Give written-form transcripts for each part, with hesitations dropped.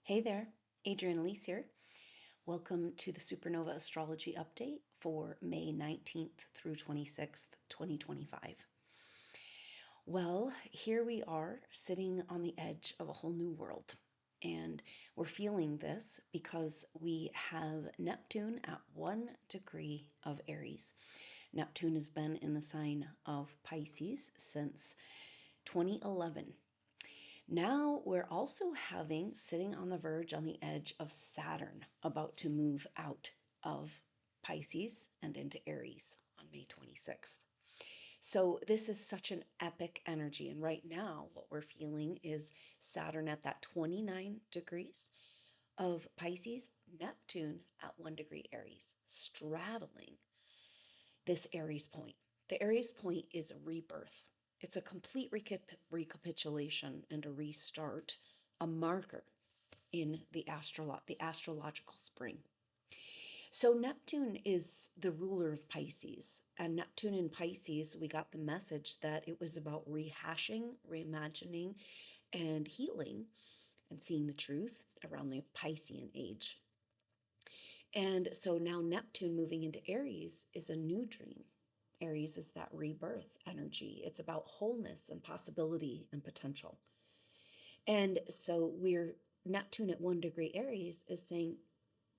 Hey there, Adrienne Elise here. Welcome to the SuperNova Astrology Update for May 19th through 26th, 2025. Well, here we are sitting on the edge of a whole new world. And we're feeling this because we have Neptune at 1 degree of Aries. Neptune has been in the sign of Pisces since 2011. Now we're also having, sitting on the verge, on the edge of Saturn, about to move out of Pisces and into Aries on May 26th. So this is such an epic energy. And right now, what we're feeling is Saturn at that 29 degrees of Pisces, Neptune at 1 degree Aries, straddling this Aries point. The Aries point is a rebirth. It's a complete recapitulation and a restart, a marker in the astrological spring. So Neptune is the ruler of Pisces, and Neptune in Pisces, we got the message that it was about rehashing, reimagining, and healing, and seeing the truth around the Piscean age. And so now Neptune moving into Aries is a new dream. Aries is that rebirth energy. It's about wholeness and possibility and potential. And so Neptune at 1 degree Aries is saying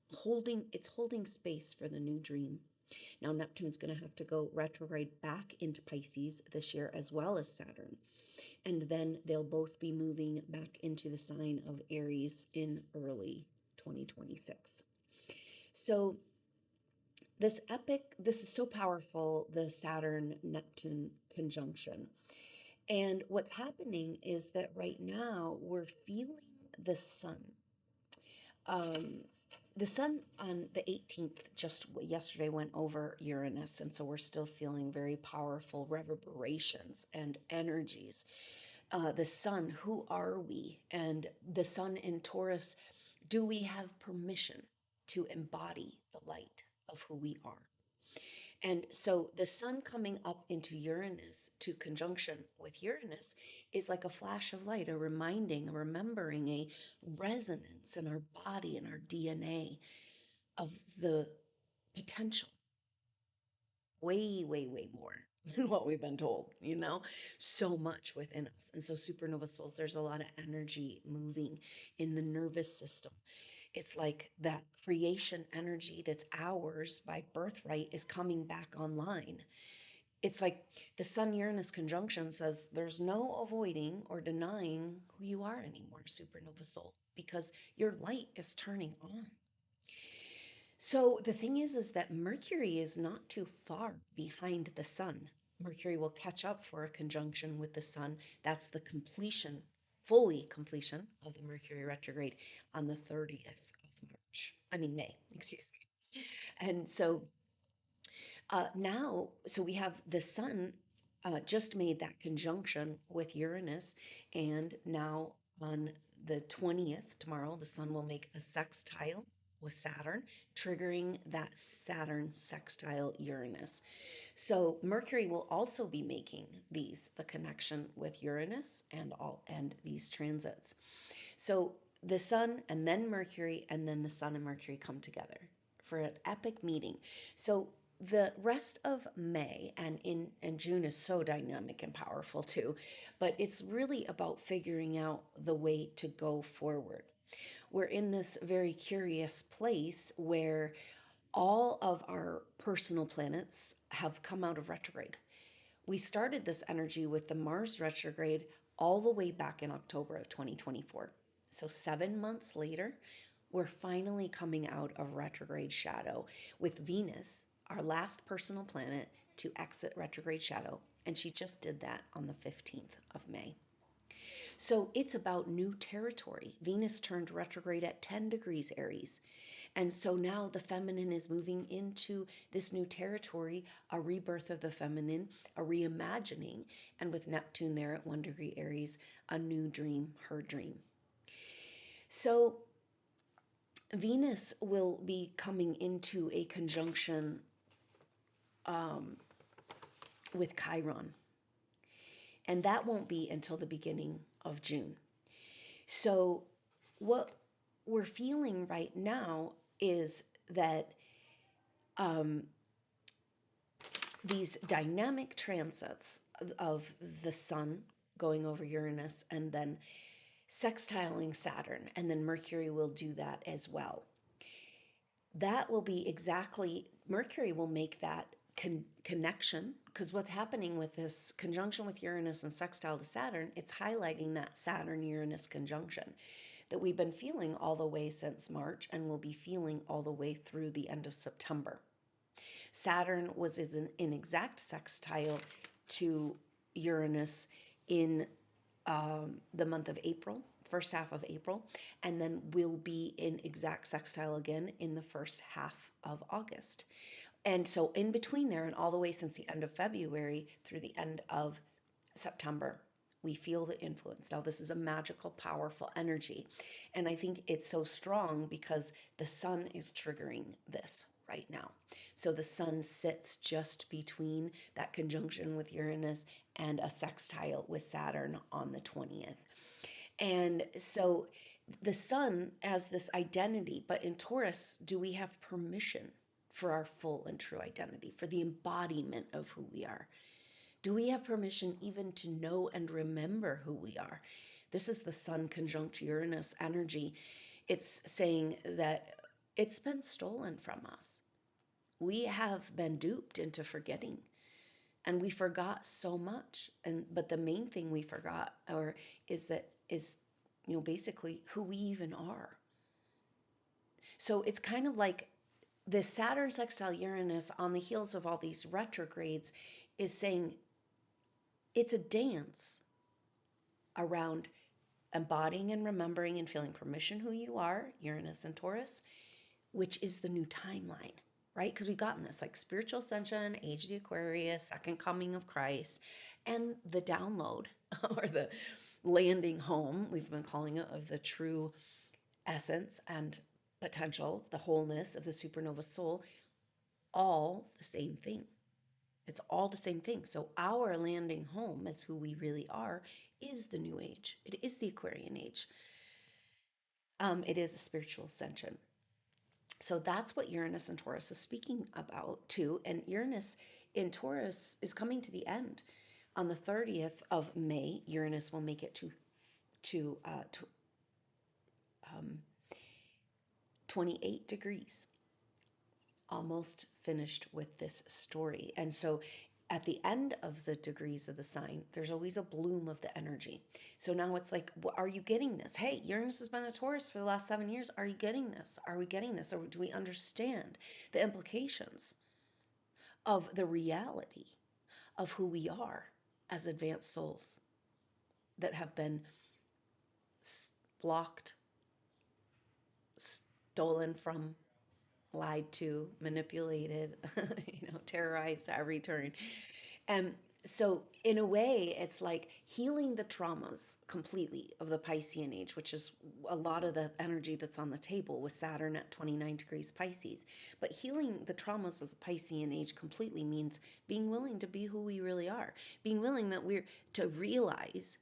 it's holding space for the new dream. Now Neptune's going to have to go retrograde back into Pisces this year, as well as Saturn. And then they'll both be moving back into the sign of Aries in early 2026. So this is so powerful, the Saturn-Neptune conjunction. And what's happening is that right now we're feeling the sun. The sun on the 18th, just yesterday, went over Uranus. And so we're still feeling very powerful reverberations and energies. The sun, who are we? And the sun in Taurus, do we have permission to embody the light of who we are? And so the sun coming up into Uranus to conjunction with Uranus is like a flash of light, a remembering, a resonance in our body and our DNA of the potential. Way, way, way more than what we've been told, so much within us. And so supernova souls, there's a lot of energy moving in the nervous system. It's like that creation energy that's ours by birthright is coming back online. It's like the Sun Uranus conjunction says there's no avoiding or denying who you are anymore, supernova soul, because your light is turning on. So the thing is that Mercury is not too far behind the sun. Mercury will catch up for a conjunction with the sun. That's the completion, fully completion of the Mercury retrograde on the 30th of May, excuse me. And so so we have the sun just made that conjunction with Uranus, and now on the 20th, tomorrow, the sun will make a sextile with Saturn, triggering that Saturn sextile Uranus. So Mercury will also be making the connection with Uranus and these transits. So the sun and then Mercury and then the sun and Mercury come together for an epic meeting. So the rest of May and June is so dynamic and powerful too, but it's really about figuring out the way to go forward. We're in this very curious place where all of our personal planets have come out of retrograde. We started this energy with the Mars retrograde all the way back in October of 2024. So 7 months later, we're finally coming out of retrograde shadow with Venus, our last personal planet, to exit retrograde shadow. And she just did that on the 15th of May. So it's about new territory. Venus turned retrograde at 10 degrees Aries. And so now the feminine is moving into this new territory, a rebirth of the feminine, a reimagining, and with Neptune there at 1 degree Aries, a new dream, her dream. So Venus will be coming into a conjunction with Chiron. And that won't be until the beginning of June. So what we're feeling right now is that um, these dynamic transits of the sun going over Uranus and then sextiling Saturn, and then Mercury will do that as well. That will be exactly, Mercury will make that connection, because what's happening with this conjunction with Uranus and sextile to Saturn, it's highlighting that Saturn Uranus conjunction that we've been feeling all the way since March and will be feeling all the way through the end of September. Saturn was in exact sextile to Uranus in the month of April, first half of April, and then will be in exact sextile again in the first half of August. And so, in between there, and all the way since the end of February through the end of September, we feel the influence. Now, this is a magical, powerful energy. And I think it's so strong because the sun is triggering this right now. So the sun sits just between that conjunction with Uranus and a sextile with Saturn on the 20th. And so the sun has this identity, but in Taurus, do we have permission for our full and true identity, for the embodiment of who we are? Do we have permission even to know and remember who we are? This is the Sun conjunct Uranus energy. It's saying that it's been stolen from us. We have been duped into forgetting, and we forgot so much. But the main thing we forgot or is basically who we even are. So it's kind of like the Saturn sextile Uranus on the heels of all these retrogrades is saying it's a dance around embodying and remembering and feeling permission who you are, Uranus and Taurus, which is the new timeline, right? Because we've gotten this like spiritual ascension, age of the Aquarius, second coming of Christ, and the download or the landing home, we've been calling it, of the true essence and potential, the wholeness of the supernova soul, all the same thing. It's all the same thing. So our landing home as who we really are is the new age. It is the Aquarian age. It is a spiritual ascension. So that's what Uranus and Taurus is speaking about too. And Uranus in Taurus is coming to the end. On the 30th of May, Uranus will make it to 28 degrees. Almost finished with this story. And so at the end of the degrees of the sign, there's always a bloom of the energy. So now it's like, are you getting this? Hey, Uranus has been a Taurus for the last 7 years. Are you getting this? Are we getting this? Or do we understand the implications of the reality of who we are as advanced souls that have been blocked, stolen from, lied to, manipulated, terrorized at every turn. And so, in a way, it's like healing the traumas completely of the Piscean age, which is a lot of the energy that's on the table with Saturn at 29 degrees Pisces. But healing the traumas of the Piscean age completely means being willing to be who we really are, being willing that we're to realize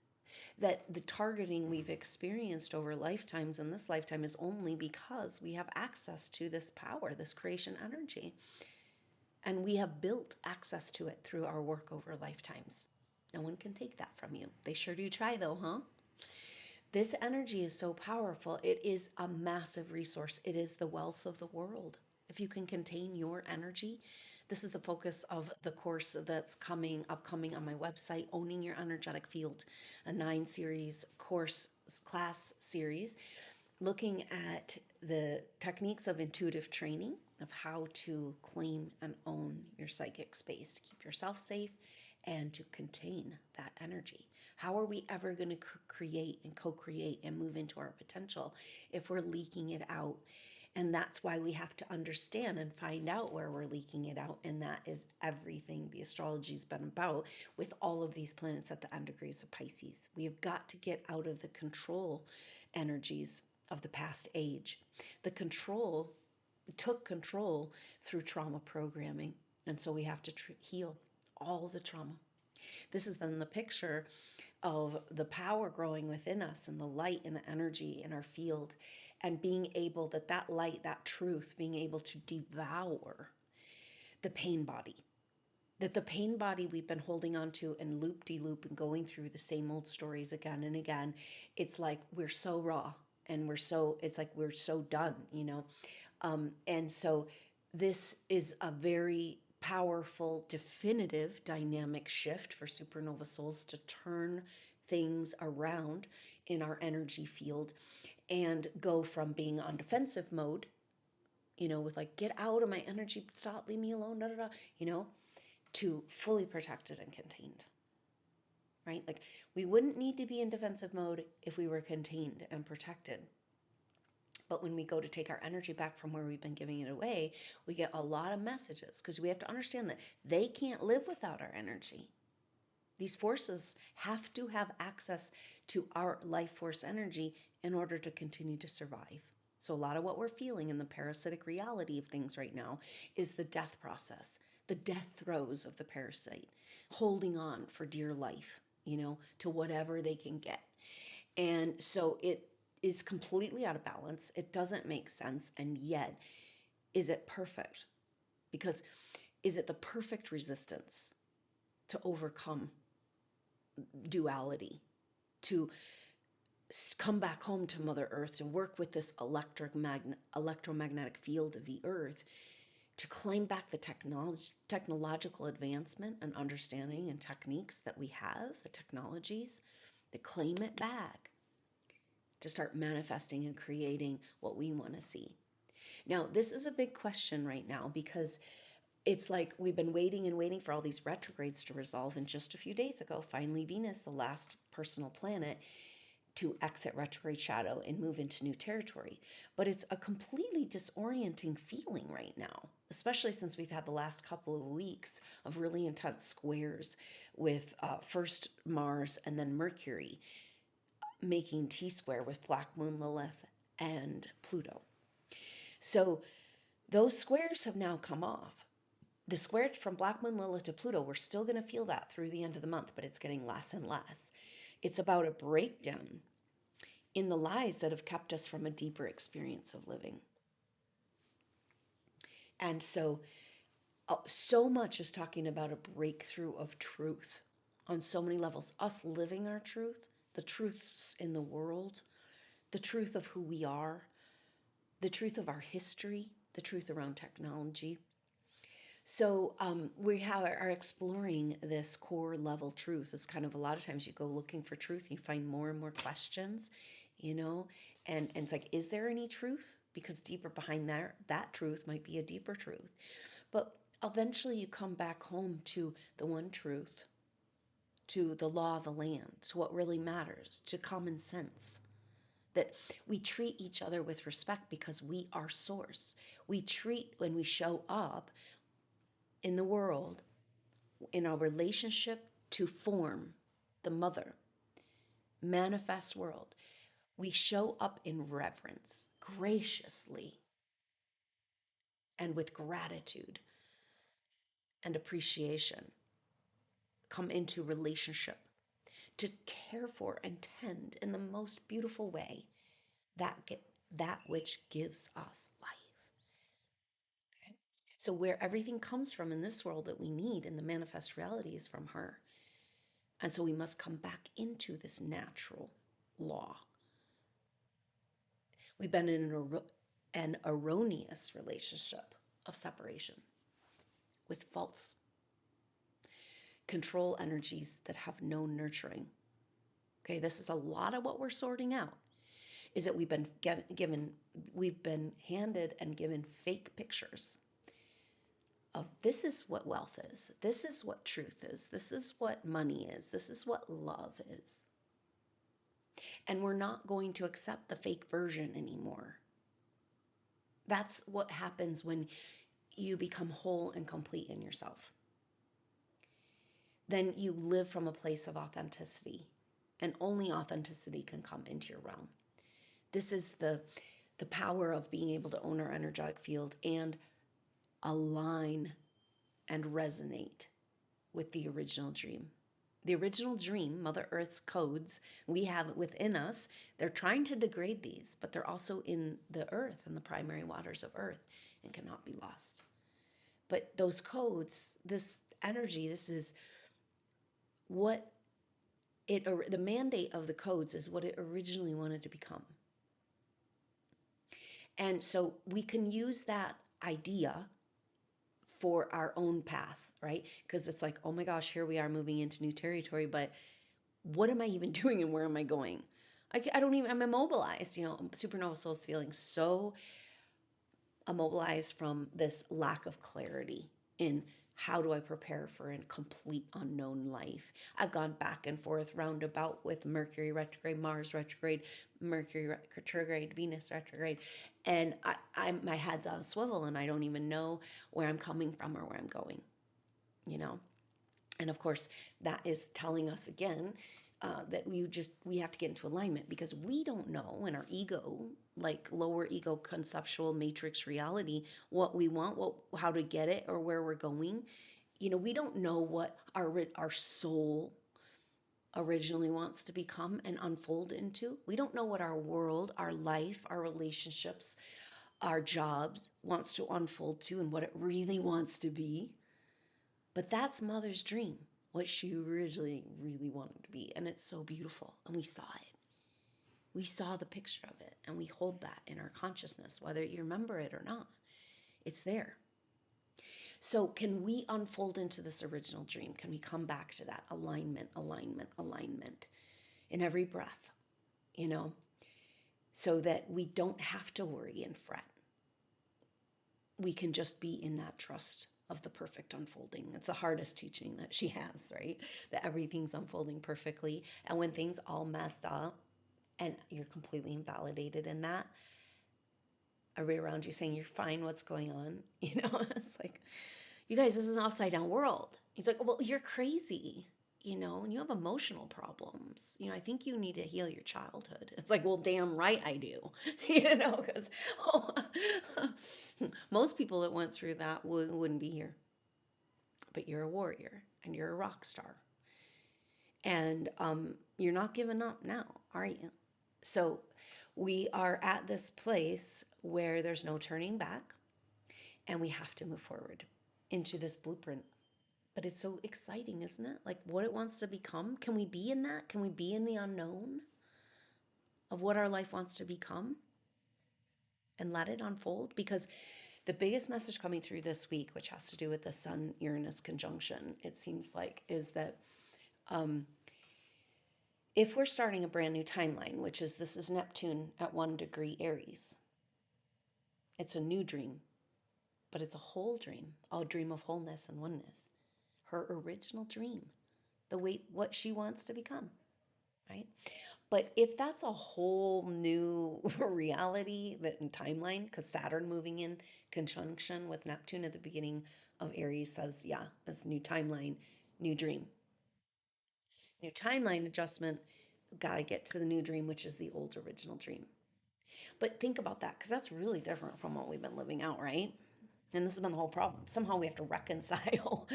that the targeting we've experienced over lifetimes in this lifetime is only because we have access to this power, this creation energy. And we have built access to it through our work over lifetimes. No one can take that from you. They sure do try, though, huh? This energy is so powerful. It is a massive resource. It is the wealth of the world. If you can contain your energy, this is the focus of the course that's upcoming on my website, Owning Your Energetic Field, a 9-series course class series looking at the techniques of intuitive training of how to claim and own your psychic space to keep yourself safe and to contain that energy. How are we ever going to create and co-create and move into our potential if we're leaking it out? And that's why we have to understand and find out where we're leaking it out. And that is everything the astrology's been about with all of these planets at the end degrees of Pisces. We have got to get out of the control energies of the past age. The control took control through trauma programming. And so we have to heal all the trauma. This is then the picture of the power growing within us and the light and the energy in our field, and being able that light, that truth, being able to devour the pain body. That the pain body we've been holding on to and loop-de-loop and going through the same old stories again and again. It's like we're so raw and it's like we're so done, you know? And so this is a very powerful, definitive dynamic shift for supernova souls to turn things around in our energy field and go from being on defensive mode, you know, with like, get out of my energy, stop, leave me alone, da, da, da, you know, to fully protected and contained, right? Like, we wouldn't need to be in defensive mode if we were contained and protected. But when we go to take our energy back from where we've been giving it away, we get a lot of messages, because we have to understand that they can't live without our energy. These forces have to have access to our life force energy in order to continue to survive. So a lot of what we're feeling in the parasitic reality of things right now is the death process, the death throes of the parasite, holding on for dear life, you know, to whatever they can get. And so it is completely out of balance. It doesn't make sense. And yet, is it perfect? Because is it the perfect resistance to overcome duality, to come back home to Mother Earth, to work with this electromagnetic field of the Earth, to claim back the technological advancement and understanding and techniques that we have, the technologies, to claim it back, to start manifesting and creating what we want to see. Now, this is a big question right now, because it's like we've been waiting and waiting for all these retrogrades to resolve. And just a few days ago, finally, Venus, the last personal planet to exit retrograde shadow and move into new territory. But it's a completely disorienting feeling right now, especially since we've had the last couple of weeks of really intense squares with first Mars and then Mercury making T-square with Black Moon Lilith and Pluto. So those squares have now come off. The square from Black Moon Lilith to Pluto, we're still going to feel that through the end of the month, but it's getting less and less. It's about a breakdown in the lies that have kept us from a deeper experience of living. And so, so much is talking about a breakthrough of truth on so many levels. Us living our truth, the truths in the world, the truth of who we are, the truth of our history, the truth around technology. So we are exploring this core level truth. It's kind of, a lot of times you go looking for truth, you find more and more questions, you know, and it's like, is there any truth? Because deeper behind that truth might be a deeper truth. But eventually you come back home to the one truth, to the law of the land, to what really matters, to common sense. That we treat each other with respect because we are source. We treat, when we show up in the world, in our relationship to form, the mother, manifest world, we show up in reverence, graciously, and with gratitude and appreciation. Come into relationship to care for and tend in the most beautiful way that which gives us life. Okay? So where everything comes from in this world that we need in the manifest reality is from her. And so we must come back into this natural law. We've been in an erroneous relationship of separation with false control energies that have no nurturing. Okay, this is a lot of what we're sorting out, is that we've been handed and given fake pictures of, this is what wealth is, this is what truth is, this is what money is, this is what love is. And we're not going to accept the fake version anymore. That's what happens when you become whole and complete in yourself. Then you live from a place of authenticity, and only authenticity can come into your realm. This is the power of being able to own our energetic field and align and resonate with the original dream, The original dream, Mother Earth's codes, we have within us. They're trying to degrade these, but they're also in the earth and the primary waters of earth and cannot be lost. But those codes, this energy, this is what the mandate of the codes is what it originally wanted to become. And so we can use that idea for our own path, right? Because it's like, oh my gosh, here we are moving into new territory, but what am I even doing and where am I going? I don't even, I'm immobilized. Supernova Soul is feeling so immobilized from this lack of clarity in how do I prepare for a complete unknown life. I've gone back and forth roundabout with Mercury retrograde, Mars retrograde, Mercury retrograde, Venus retrograde, and my head's on a swivel and I don't even know where I'm coming from or where I'm going, you know? And of course, that is telling us again that we have to get into alignment, because we don't know in our ego, like lower ego conceptual matrix reality, what we want, how to get it, or where we're going. We don't know what our soul originally wants to become and unfold into. We don't know what our world, our life, our relationships, our jobs wants to unfold to and what it really wants to be. But that's Mother's dream, what she originally really wanted to be. And it's so beautiful. And we saw it. We saw the picture of it. And we hold that in our consciousness, whether you remember it or not. It's there. So can we unfold into this original dream? Can we come back to that alignment, alignment, alignment in every breath, so that we don't have to worry and fret? We can just be in that trust of the perfect unfolding. It's the hardest teaching that she has, right? That everything's unfolding perfectly. And when things all messed up and you're completely invalidated in that, everybody around you saying you're fine, what's going on? It's like, you guys, this is an upside down world. He's like, well, you're crazy, and you have emotional problems. I think you need to heal your childhood. It's like, well, damn right I do, because most people that went through that wouldn't be here. But you're a warrior and you're a rock star. And you're not giving up now, are you? So we are at this place where there's no turning back and we have to move forward into this blueprint. But it's so exciting, isn't it? Like what it wants to become. Can we be in that? Can we be in the unknown of what our life wants to become and let it unfold? Because the biggest message coming through this week, which has to do with the Sun Uranus conjunction, it seems like, is that if we're starting a brand new timeline, which is this is Neptune at 1 degree Aries, it's a new dream, but it's a whole dream, a dream of wholeness and oneness. Her original dream, what she wants to become, right? But if that's a whole new reality that in timeline, because Saturn moving in conjunction with Neptune at the beginning of Aries says, yeah, it's new timeline, new dream. New timeline adjustment, got to get to the new dream, which is the old original dream. But think about that, because that's really different from what we've been living out, right? And this has been the whole problem. Somehow we have to reconcile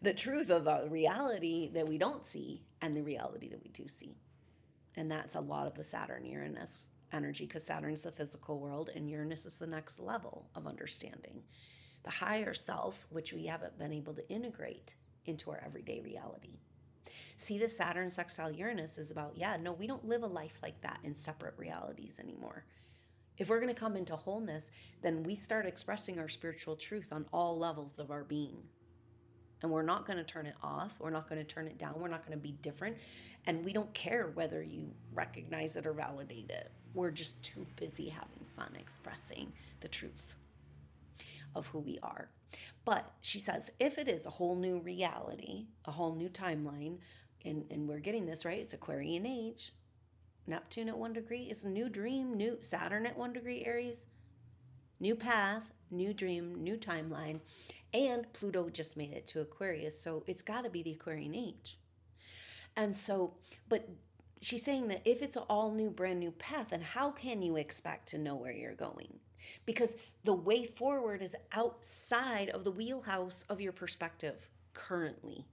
the truth of the reality that we don't see and the reality that we do see. And that's a lot of the Saturn Uranus energy, because Saturn's the physical world and Uranus is the next level of understanding. The higher self, which we haven't been able to integrate into our everyday reality. See, the Saturn sextile Uranus is about, yeah, no, we don't live a life like that in separate realities anymore. If we're going to come into wholeness, then we start expressing our spiritual truth on all levels of our being. And we're not going to turn it off. We're not going to turn it down. We're not going to be different. And we don't care whether you recognize it or validate it. We're just too busy having fun expressing the truth of who we are. But she says, if it is a whole new reality, a whole new timeline, and we're getting this right, it's Aquarian age. Neptune at 1 degree is a new dream, new Saturn at 1 degree Aries, new path, new dream, new timeline, and Pluto just made it to Aquarius, so it's got to be the Aquarian age. And so, but she's saying that if it's an all new, brand new path, then how can you expect to know where you're going? Because the way forward is outside of the wheelhouse of your perspective currently.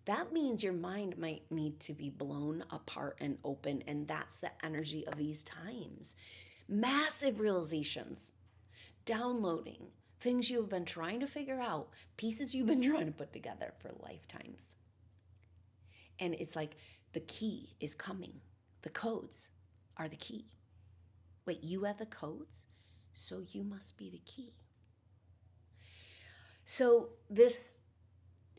That means your mind might need to be blown apart and open. And that's the energy of these times. Massive realizations, downloading things you have been trying to figure out, pieces you've been trying to put together for lifetimes. And it's like the key is coming. The codes are the key. Wait, you have the codes? So you must be the key. So this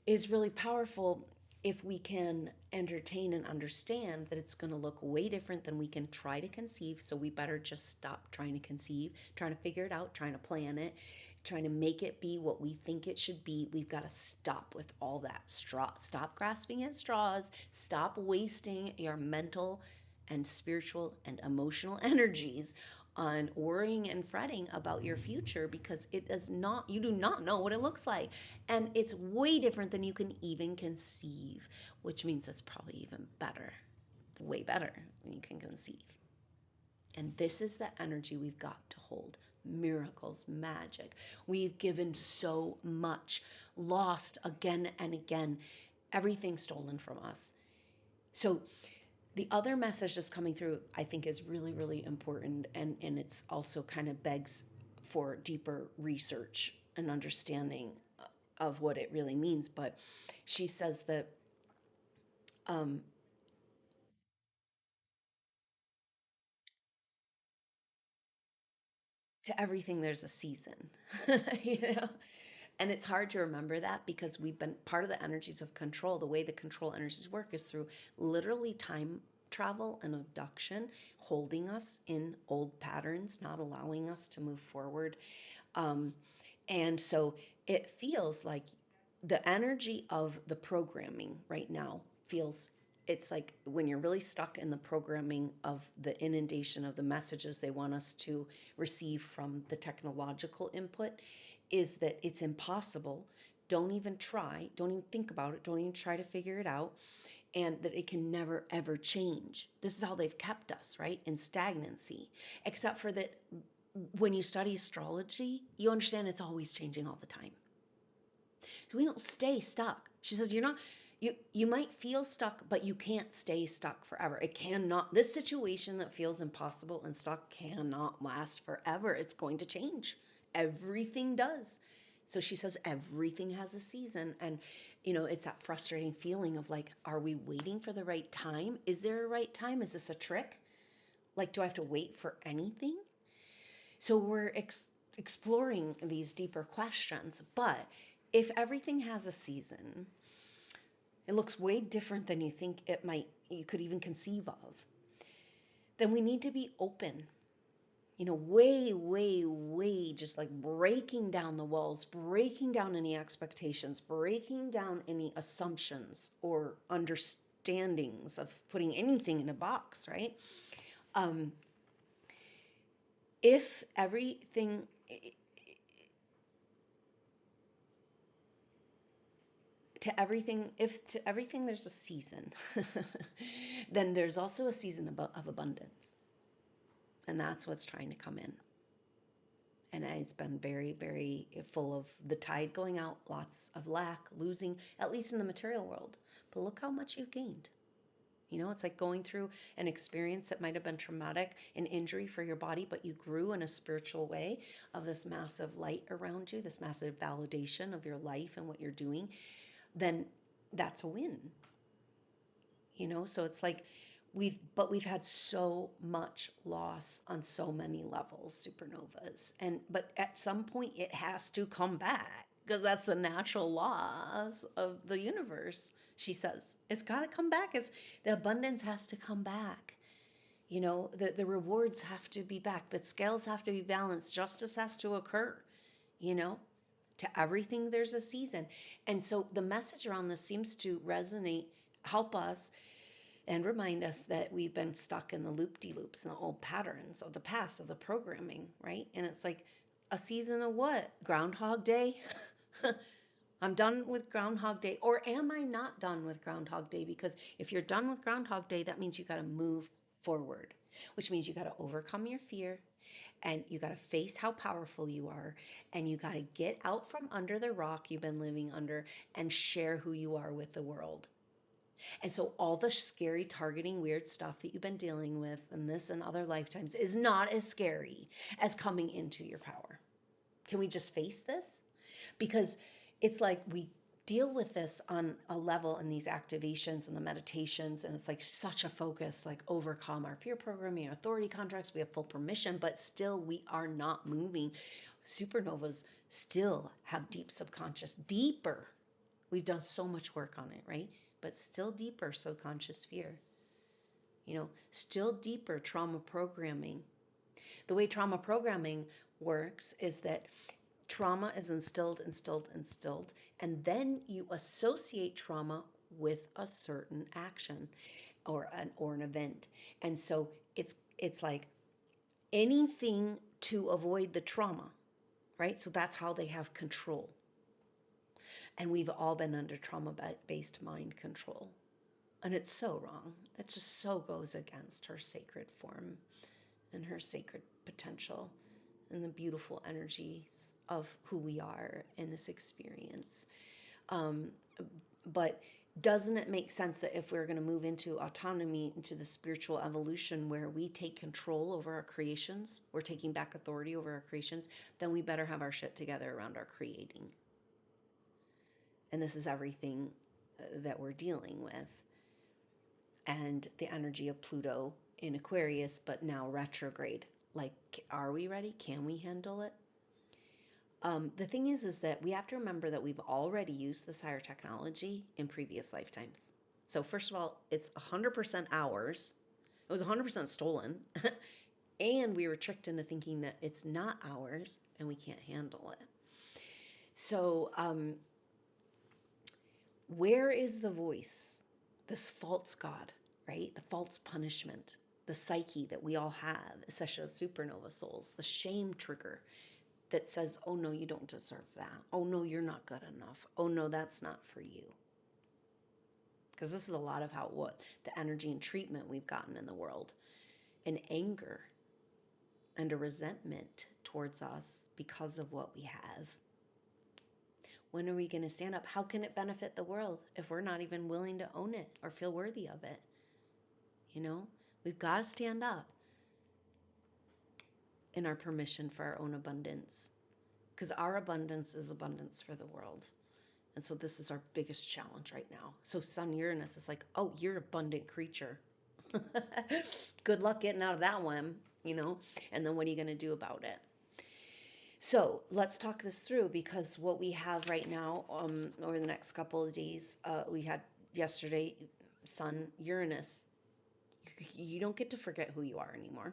is really powerful if we can entertain and understand that it's going to look way different than we can try to conceive. So we better just stop trying to conceive, trying to figure it out, trying to plan it, trying to make it be what we think it should be. We've got to stop with all that stop grasping at straws, stop wasting your mental and spiritual and emotional energies on worrying and fretting about your future, because it does not, you do not know what it looks like, and it's way different than you can even conceive, which means it's probably even better, way better than you can conceive. And this is the energy we've got to hold. Miracles, magic. We've given so much, lost again and again, everything stolen from us. So the other message that's coming through, I think, is really, really important. And it's also kind of begs for deeper research and understanding of what it really means. But she says that um, to everything, there's a season, you know? And it's hard to remember that because we've been part of the energies of control. The way the control energies work is through literally time travel and abduction, holding us in old patterns, not allowing us to move forward. Um, and so it feels like the energy of the programming right now feels, it's like when you're really stuck in the programming of the inundation of the messages they want us to receive from the technological input, is that it's impossible. Don't even try, don't even think about it, don't even try to figure it out, and that it can never ever change. This is how they've kept us, right, in stagnancy. Except for that, when you study astrology, you understand it's always changing all the time. So we don't stay stuck. She says, you're not, you might feel stuck, but you can't stay stuck forever. It cannot, this situation that feels impossible and stuck cannot last forever. It's going to change. Everything does. So she says everything has a season. And, it's that frustrating feeling of like, are we waiting for the right time? Is there a right time? Is this a trick? Like, do I have to wait for anything? So we're exploring these deeper questions. But if everything has a season, it looks way different than you think it might, you could even conceive of, then we need to be open. Way, way, way, just like breaking down the walls, breaking down any expectations, breaking down any assumptions or understandings of putting anything in a box, right? Um, if everything, if to everything there's a season, then there's also a season of abundance. And that's what's trying to come in. And it's been very, very full of the tide going out, lots of lack, losing, at least in the material world. But look how much you've gained. It's like going through an experience that might have been traumatic, an injury for your body, but you grew in a spiritual way of this massive light around you, this massive validation of your life and what you're doing. Then that's a win. So it's like we've had so much loss on so many levels, supernovas, but at some point it has to come back, because that's the natural laws of the universe. She says it's got to come back. It's the abundance has to come back. The rewards have to be back, the scales have to be balanced, justice has to occur. you know to everything there's a season. And so the message around this seems to resonate, help us, and remind us that we've been stuck in the loop-de-loops and the old patterns of the past, of the programming, right? And it's like a season of what? Groundhog Day? I'm done with Groundhog Day. Or am I not done with Groundhog Day? Because if you're done with Groundhog Day, that means you got to move forward, which means you got to overcome your fear, and you got to face how powerful you are, and you got to get out from under the rock you've been living under and share who you are with the world. And so all the scary targeting weird stuff that you've been dealing with in this and other lifetimes is not as scary as coming into your power. Can we just face this? Because it's like we deal with this on a level in these activations and the meditations, and it's like such a focus, like overcome our fear programming, authority contracts. We have full permission, but still we are not moving. Supernovas still have deep subconscious, deeper. We've done so much work on it, right? But still deeper subconscious fear. Still deeper trauma programming. The way trauma programming works is that trauma is instilled, instilled, instilled, and then you associate trauma with a certain action or an event. And so it's like anything to avoid the trauma, right? So that's how they have control. And we've all been under trauma based mind control. And it's so wrong. It just so goes against her sacred form and her sacred potential and the beautiful energies of who we are in this experience. Um, but doesn't it make sense that if we're going to move into autonomy, into the spiritual evolution where we take control over our creations, we're taking back authority over our creations, then we better have our shit together around our creating. And this is everything that we're dealing with. And the energy of Pluto in Aquarius, but now retrograde. Like, are we ready? Can we handle it? The thing is that we have to remember that we've already used this higher technology in previous lifetimes. So first of all, it's 100% ours. It was 100% stolen. And we were tricked into thinking that it's not ours and we can't handle it. So where is the voice? This false God, right? The false punishment, the psyche that we all have, especially as supernova souls, the shame trigger that says, oh no, you don't deserve that. Oh no, you're not good enough. Oh no, that's not for you. Because this is a lot of what the energy and treatment we've gotten in the world. An anger and a resentment towards us because of what we have. When are we going to stand up? How can it benefit the world if we're not even willing to own it or feel worthy of it? We've got to stand up in our permission for our own abundance, because our abundance is abundance for the world. And so this is our biggest challenge right now. So Sun Uranus is like, oh, you're an abundant creature. Good luck getting out of that one, and then what are you going to do about it? So let's talk this through, because what we have right now, over the next couple of days, we had yesterday, Sun Uranus. You don't get to forget who you are anymore.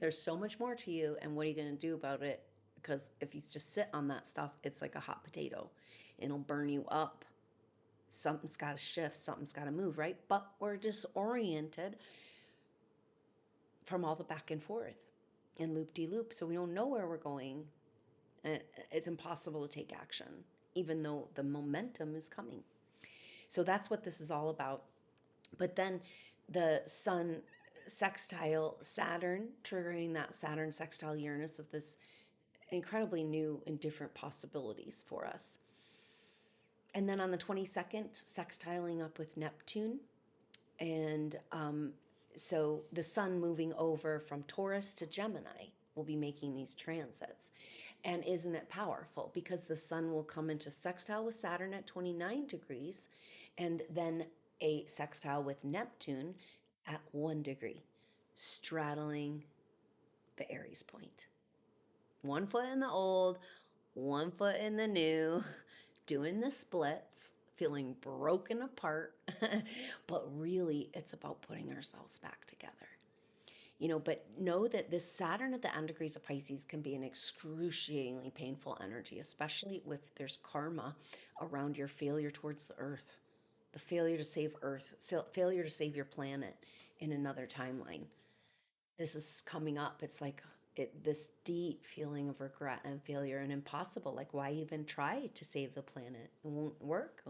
There's so much more to you, and what are you going to do about it? Because if you just sit on that stuff, it's like a hot potato. It'll burn you up. Something's got to shift, something's got to move, right? But we're disoriented from all the back and forth and loop-de-loop, so we don't know where we're going. And it's impossible to take action, even though the momentum is coming. So that's what this is all about. But then the Sun sextile Saturn, triggering that Saturn sextile Uranus of this incredibly new and different possibilities for us. And then on the 22nd, sextiling up with Neptune. And so the Sun moving over from Taurus to Gemini will be making these transits. And isn't it powerful? Because the Sun will come into sextile with Saturn at 29 degrees, and then a sextile with Neptune at 1 degree, straddling the Aries point. 1 foot in the old, 1 foot in the new, doing the splits, feeling broken apart. But really, it's about putting ourselves back together. But know that this Saturn at the end degrees of Pisces can be an excruciatingly painful energy, especially if there's karma around your failure towards the earth, the failure to save Earth, failure to save your planet in another timeline. This is coming up. It's like this deep feeling of regret and failure and impossible. Like, why even try to save the planet? It won't work.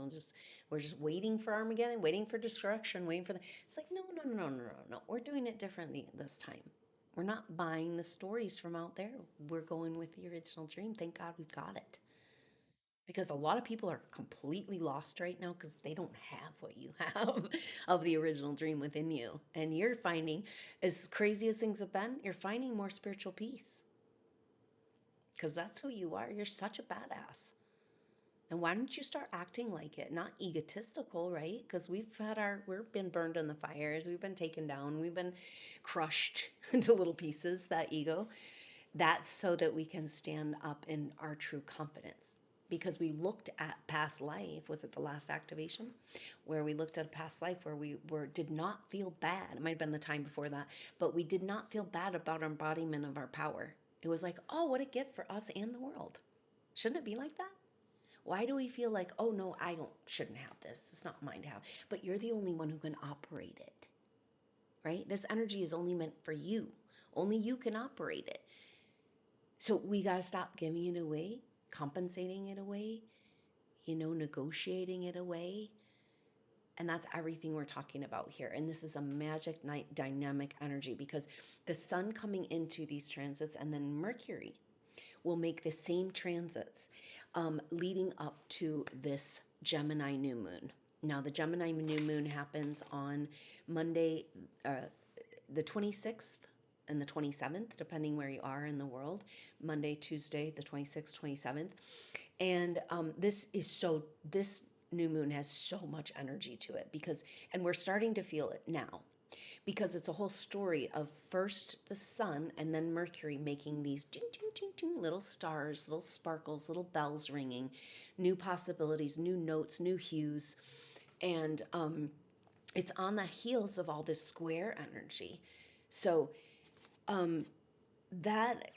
We're just waiting for Armageddon, waiting for destruction, waiting for the. It's like, no, no, no, no, no, no. We're doing it differently this time. We're not buying the stories from out there. We're going with the original dream. Thank God we've got it. because a lot of people are completely lost right now because they don't have what you have of the original dream within you. And you're finding, as crazy as things have been, you're finding more spiritual peace because that's who you are. You're such a badass. And why don't you start acting like it? Not egotistical, right? Because we've been burned in the fires. We've been taken down. We've been crushed into little pieces, that ego. That's so that we can stand up in our true confidence. Because we looked at past life, was it the last activation? Where we looked at a past life where did not feel bad. It might have been the time before that, but we did not feel bad about our embodiment of our power. It was like, oh, what a gift for us and the world. Shouldn't it be like that? Why do we feel like, oh no, shouldn't have this. It's not mine to have. But you're the only one who can operate it, right? This energy is only meant for you. Only you can operate it. So we got to stop giving it away, compensating it away, negotiating it away. And that's everything we're talking about here. And this is a magic night dynamic energy because the sun coming into these transits and then Mercury will make the same transits leading up to this Gemini new moon. Now, the Gemini new moon happens on Monday, the 26th and the 27th, depending where you are in the world. Monday, Tuesday, the 26th, 27th. And this new moon has so much energy to it and we're starting to feel it now because it's a whole story of first the sun and then Mercury making these ding, ding, ding, ding, little stars, little sparkles, little bells ringing, new possibilities, new notes, new hues. And it's on the heels of all this square energy. So that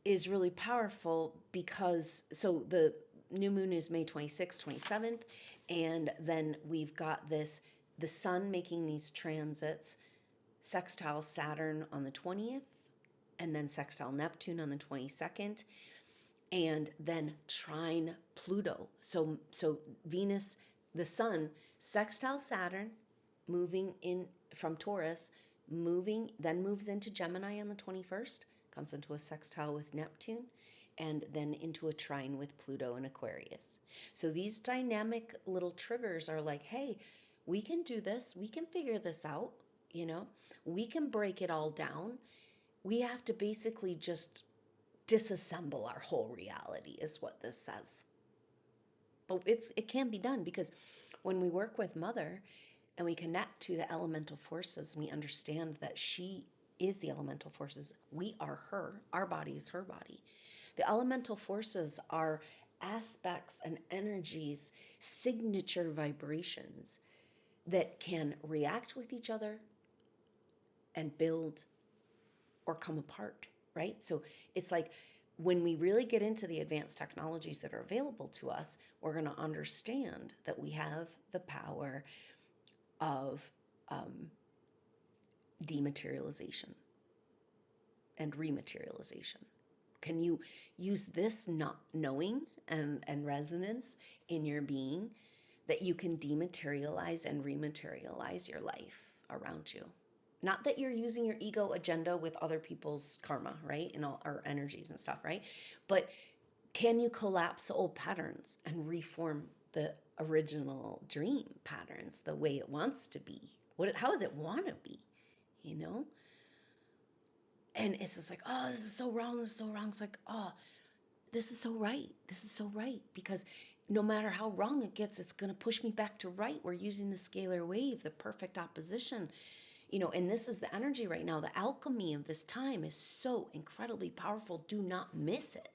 is really powerful because, so the new moon is May 26th, 27th, and then we've got the sun making these transits, sextile Saturn on the 20th, and then sextile Neptune on the 22nd, and then trine Pluto. So Venus, the sun, sextile Saturn, moving in from Taurus, then moves into Gemini on the 21st, comes into a sextile with Neptune, and then into a trine with Pluto in Aquarius. So these dynamic little triggers are like, hey, we can do this. We can figure this out. We can break it all down. We have to basically just disassemble our whole reality, is what this says. But it can be done because when we work with Mother and we connect to the elemental forces, we understand that she is the elemental forces. We are her. Our body is her body. The elemental forces are aspects and energies, signature vibrations that can react with each other and build or come apart, right? So it's like when we really get into the advanced technologies that are available to us, we're going to understand that we have the power of dematerialization and rematerialization. Can you use this not knowing and resonance in your being that you can dematerialize and rematerialize your life around you? Not that you're using your ego agenda with other people's karma, right? And all our energies and stuff, right? But can you collapse the old patterns and reform the original dream patterns the way it wants to be? How does it want to be? You know? And it's just like, oh, this is so wrong. This is so wrong. It's like, oh, this is so right. This is so right. Because no matter how wrong it gets, it's going to push me back to right. We're using the scalar wave, the perfect opposition. And this is the energy right now. The alchemy of this time is so incredibly powerful. Do not miss it.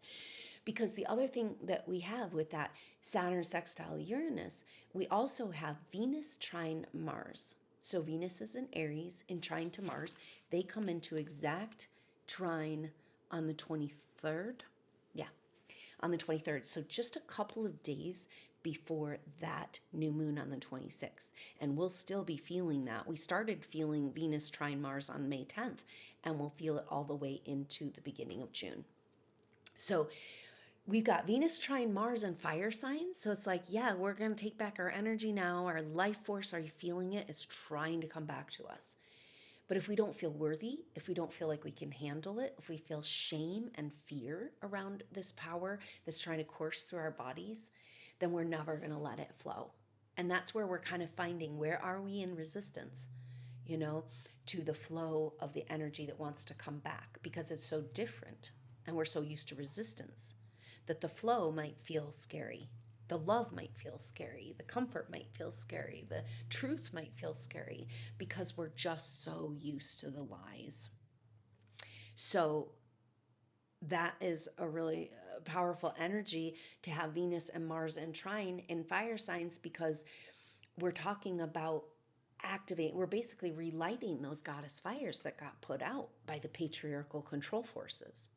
Because the other thing that we have with that Saturn sextile Uranus, we also have Venus trine Mars. So Venus is in Aries in trine to Mars. They come into exact trine on the 23rd. Yeah, on the 23rd. So just a couple of days before that new moon on the 26th. And we'll still be feeling that. We started feeling Venus trine Mars on May 10th, and we'll feel it all the way into the beginning of June. So we've got Venus trine Mars and fire signs. So it's like, yeah, we're going to take back our energy now. Our life force, are you feeling it? It's trying to come back to us. But if we don't feel worthy, if we don't feel like we can handle it, if we feel shame and fear around this power that's trying to course through our bodies, then we're never going to let it flow. And that's where we're kind of finding, where are we in resistance, you know, to the flow of the energy that wants to come back, because it's so different and we're so used to resistance that the flow might feel scary. The love might feel scary. The comfort might feel scary. The truth might feel scary because we're just so used to the lies. So that is a really powerful energy to have Venus and Mars in trine in fire signs, because we're talking about activating, we're basically relighting those goddess fires that got put out by the patriarchal control forces.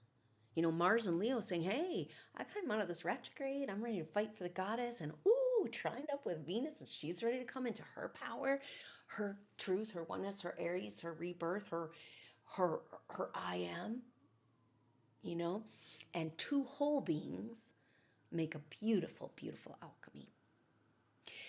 You know, Mars and Leo saying, hey, I come out of this retrograde. I'm ready to fight for the goddess. And ooh, trined up with Venus, and she's ready to come into her power, her truth, her oneness, her Aries, her rebirth, her her I am, you know, and two whole beings make a beautiful, beautiful alchemy.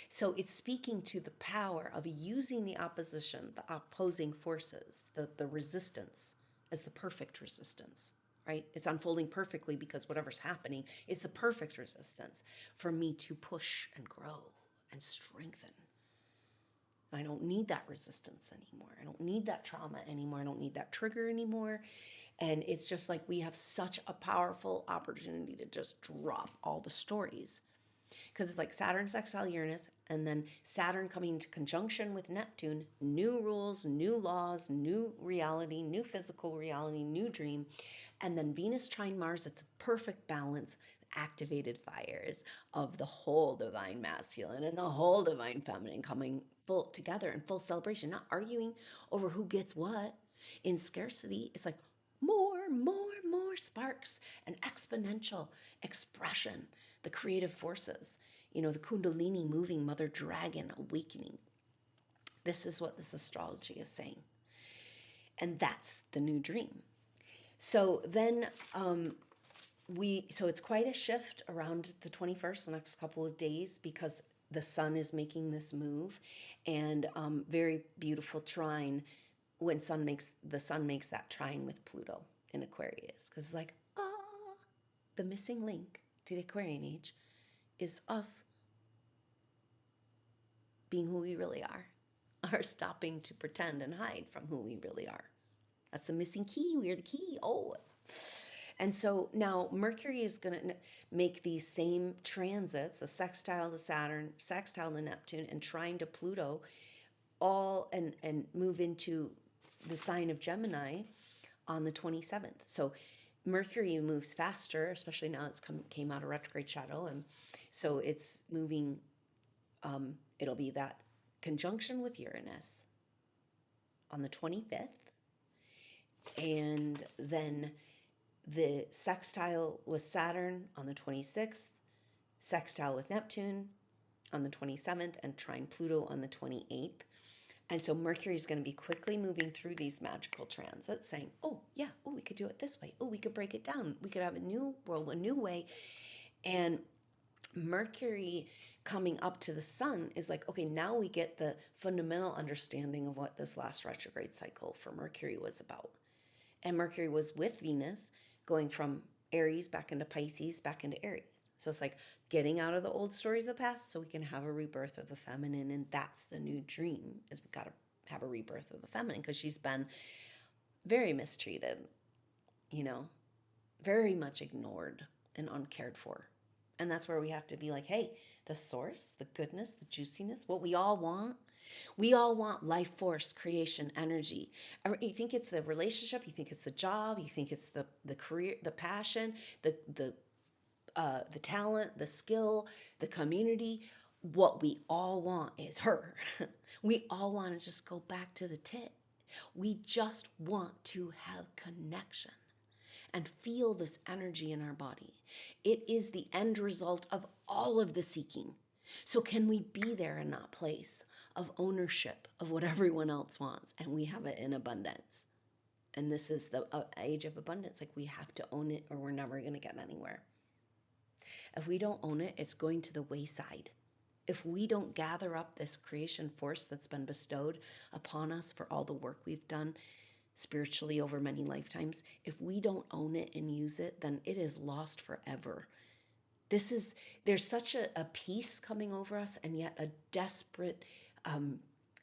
So it's speaking to the power of using the opposition, the opposing forces, the resistance as the perfect resistance, right? It's unfolding perfectly because whatever's happening is the perfect resistance for me to push and grow and strengthen. I don't need that resistance anymore. I don't need that trauma anymore. I don't need that trigger anymore. And it's just like we have such a powerful opportunity to just drop all the stories, because it's like Saturn sextile Uranus, and then Saturn coming into conjunction with Neptune, new rules, new laws, new reality, new physical reality, new dream. And then Venus trine Mars, it's a perfect balance, activated fires of the whole divine masculine and the whole divine feminine coming full together in full celebration, not arguing over who gets what in scarcity. It's like more, more sparks and exponential expression, the creative forces, you know, the Kundalini moving, Mother Dragon awakening. This is what this astrology is saying. And that's the new dream. So then so it's quite a shift around the 21st, the next couple of days, because the sun is making this move, and very beautiful trine when the sun makes that trine with Pluto in Aquarius, because it's like, the missing link to the Aquarian age is us being who we really are stopping to pretend and hide from who we really are. That's the missing key. We are the key. And so now Mercury is going to make these same transits, a sextile to Saturn, sextile to Neptune, and trine to Pluto, all and move into the sign of Gemini on the 27th. So Mercury moves faster, especially now it's came out of retrograde shadow, and so it's moving. It'll be that conjunction with Uranus on the 25th, and then the sextile with Saturn on the 26th, sextile with Neptune on the 27th, and trine Pluto on the 28th. And so Mercury is going to be quickly moving through these magical transits, saying, oh, yeah, oh, we could do it this way. Oh, we could break it down. We could have a new world, a new way. And Mercury coming up to the sun is like, okay, now we get the fundamental understanding of what this last retrograde cycle for Mercury was about. And Mercury was with Venus going from Aries back into Pisces, back into Aries. So it's like getting out of the old stories of the past so we can have a rebirth of the feminine. And that's the new dream, is we got to have a rebirth of the feminine, because she's been very mistreated, you know, very much ignored and uncared for. And that's where we have to be like, hey, the source, the goodness, the juiciness, what we all want. We all want life force, creation, energy. You think it's the relationship, you think it's the job, you think it's the career, the passion, the talent, the skill, the community. What we all want is her. We all want to just go back to the tit. We just want to have connection and feel this energy in our body. It is the end result of all of the seeking. So can we be there in that place of ownership of what everyone else wants, and we have it in abundance? And this is the age of abundance. Like, we have to own it or we're never going to get anywhere. If we don't own it, it's going to the wayside. If we don't gather up this creation force that's been bestowed upon us for all the work we've done spiritually over many lifetimes, if we don't own it and use it, then it is lost forever. There's such a peace coming over us, and yet a desperate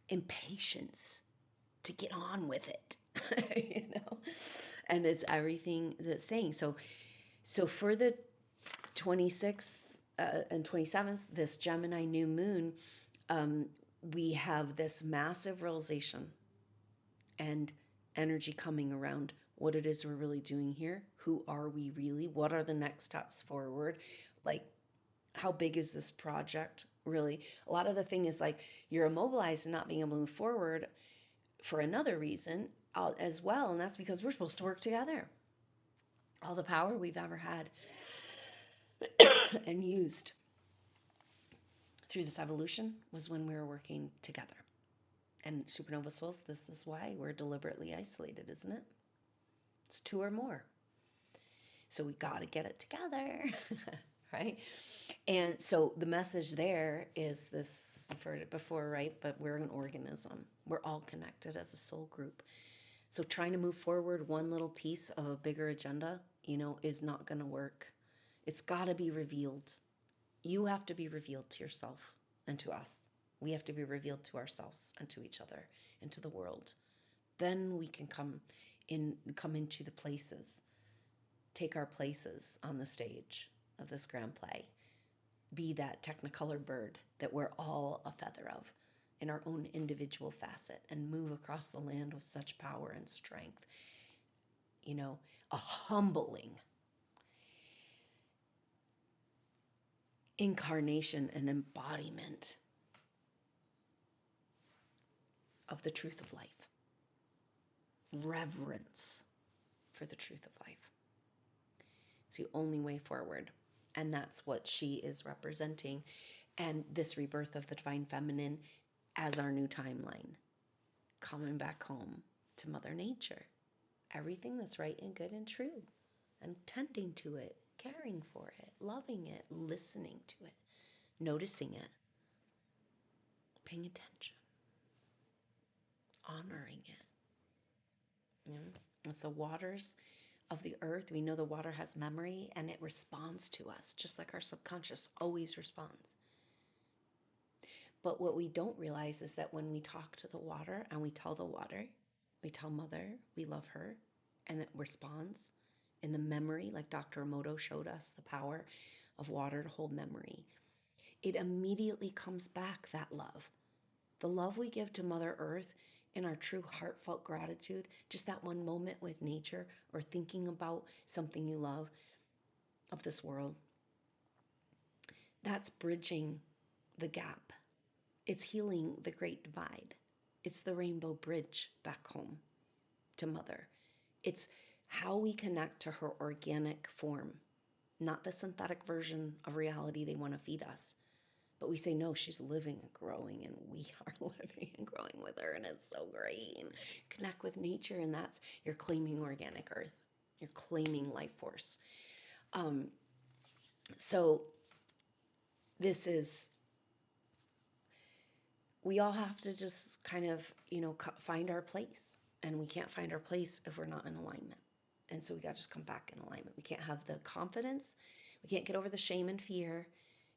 impatience to get on with it, you know? And it's everything that's saying. So for the 26th and 27th, this Gemini new moon, um, we have this massive realization and energy coming around what it is we're really doing here. Who are we really? What are the next steps forward? Like, how big is this project really? A lot of the thing is like you're immobilized and not being able to move forward for another reason as well. And that's because we're supposed to work together. All the power we've ever had and used through this evolution was when we were working together. And supernova souls, this is why we're deliberately isolated, isn't it? It's two or more. So we got to get it together, right? And so the message there is this, I've heard it before, right? But we're an organism. We're all connected as a soul group. So trying to move forward one little piece of a bigger agenda, is not going to work. It's got to be revealed. You have to be revealed to yourself and to us. We have to be revealed to ourselves and to each other and to the world. Then we can come into the places, take our places on the stage of this grand play. Be that technicolor bird that we're all a feather of in our own individual facet, and move across the land with such power and strength. A humbling incarnation and embodiment of the truth of life. Reverence for the truth of life. It's the only way forward. And that's what she is representing. And this rebirth of the divine feminine as our new timeline. Coming back home to Mother Nature. Everything that's right and good and true. And tending to it, caring for it, loving it, listening to it, noticing it, paying attention, honoring it. It's the waters of the earth. We know the water has memory and it responds to us, just like our subconscious always responds. But what we don't realize is that when we talk to the water and we tell the water, we tell Mother we love her, and it responds in the memory, like Dr. Emoto showed us the power of water to hold memory. It immediately comes back, that love. The love we give to Mother Earth in our true heartfelt gratitude, just that one moment with nature or thinking about something you love of this world, that's bridging the gap. It's healing the great divide. It's the rainbow bridge back home to Mother. It's how we connect to her organic form, not the synthetic version of reality they want to feed us. But we say, no, she's living and growing, and we are living and growing with her, and it's so great. And connect with nature, and that's, you're claiming organic earth. You're claiming life force. So this is, we all have to just kind of, find our place. And we can't find our place if we're not in alignment. And so we got to just come back in alignment. We can't have the confidence. We can't get over the shame and fear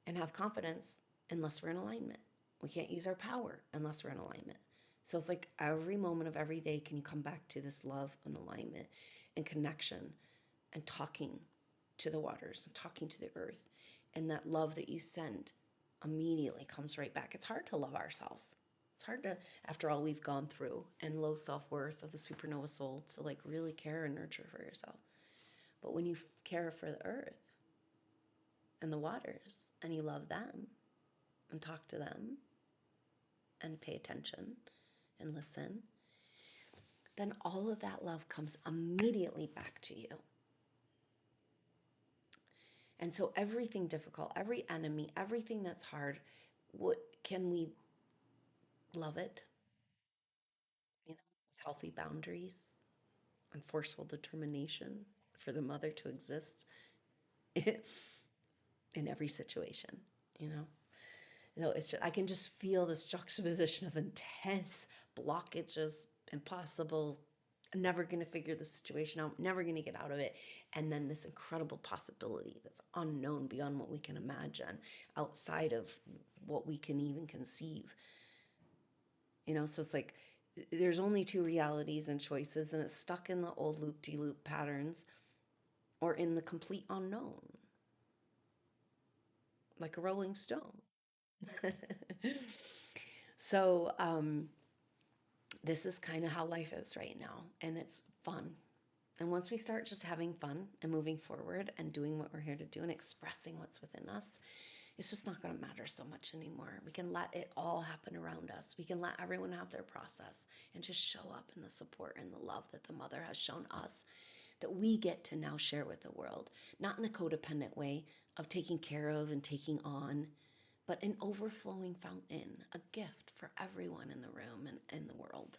and have confidence unless we're in alignment. We can't use our power unless we're in alignment. So it's like every moment of every day, can you come back to this love and alignment and connection and talking to the waters and talking to the earth, and that love that you send immediately comes right back. It's hard to love ourselves. It's hard to, after all we've gone through and low self-worth of the supernova soul, to like really care and nurture for yourself. But when you care for the earth and the waters and you love them and talk to them and pay attention and listen, then all of that love comes immediately back to you. And so everything difficult, every enemy, everything that's hard, what can we love it? With healthy boundaries and forceful determination for the mother to exist in every situation, So it's just, I can just feel this juxtaposition of intense blockages, impossible, never going to figure the situation out, never going to get out of it. And then this incredible possibility that's unknown beyond what we can imagine, outside of what we can even conceive. So it's like there's only two realities and choices, and it's stuck in the old loop-de-loop patterns or in the complete unknown, like a rolling stone. So, this is kind of how life is right now, and it's fun. And once we start just having fun and moving forward and doing what we're here to do and expressing what's within us, it's just not going to matter so much anymore. We can let it all happen around us. We can let everyone have their process and just show up in the support and the love that the mother has shown us, that we get to now share with the world, not in a codependent way of taking care of and taking on, but an overflowing fountain, a gift for everyone in the room and in the world.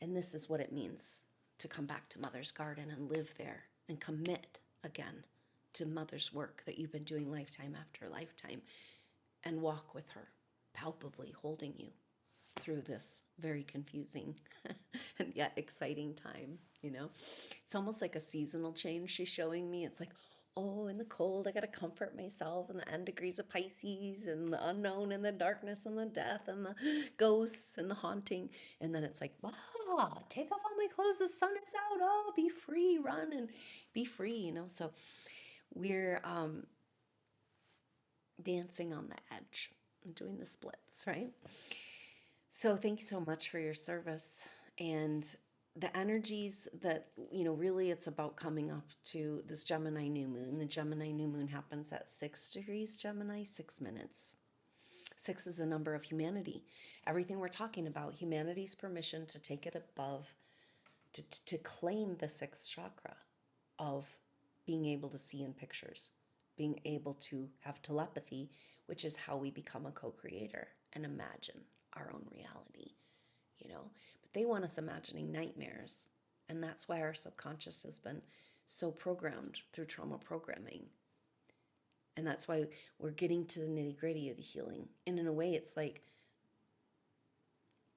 And this is what it means to come back to Mother's garden and live there and commit again to Mother's work that you've been doing lifetime after lifetime, and walk with her, palpably holding you through this very confusing and yet exciting time. It's almost like a seasonal change she's showing me. It's like, oh, in the cold, I got to comfort myself, and the end degrees of Pisces, and the unknown, and the darkness, and the death, and the ghosts, and the haunting. And then it's like, wow, take off all my clothes. The sun is out. Oh, be free, run and be free. So we're dancing on the edge and doing the splits, right? So thank you so much for your service. And the energies that, really it's about coming up to this Gemini new moon. The Gemini new moon happens at 6 degrees Gemini, 6 minutes. 6 is a number of humanity. Everything we're talking about, humanity's permission to take it above, to claim the sixth chakra of being able to see in pictures, being able to have telepathy, which is how we become a co-creator and imagine our own reality, But they want us imagining nightmares. And that's why our subconscious has been so programmed through trauma programming. And that's why we're getting to the nitty-gritty of the healing. And in a way, it's like,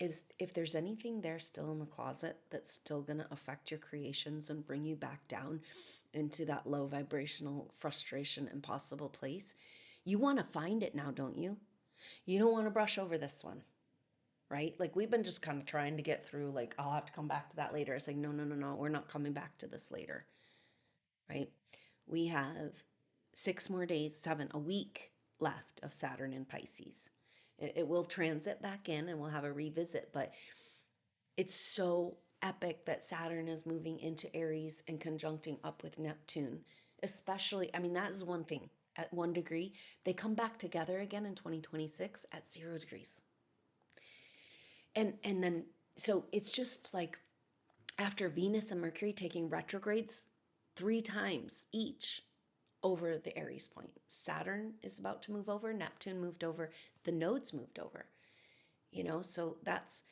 if there's anything there still in the closet that's still going to affect your creations and bring you back down into that low vibrational frustration, impossible place, you want to find it now, don't you? You don't want to brush over this one, right? Like, we've been just kind of trying to get through, like, I'll have to come back to that later. It's like, no, no, no, no, we're not coming back to this later, right? We have 6 more days, 7, a week left of Saturn in Pisces. It will transit back in and we'll have a revisit, but it's so epic that Saturn is moving into Aries and conjuncting up with Neptune. Especially, I mean, that is one thing. At 1 degree, they come back together again in 2026 at 0 degrees. And then, so it's just like, after Venus and Mercury taking retrogrades 3 times each over the Aries point, Saturn is about to move over, Neptune moved over, the nodes moved over. So that's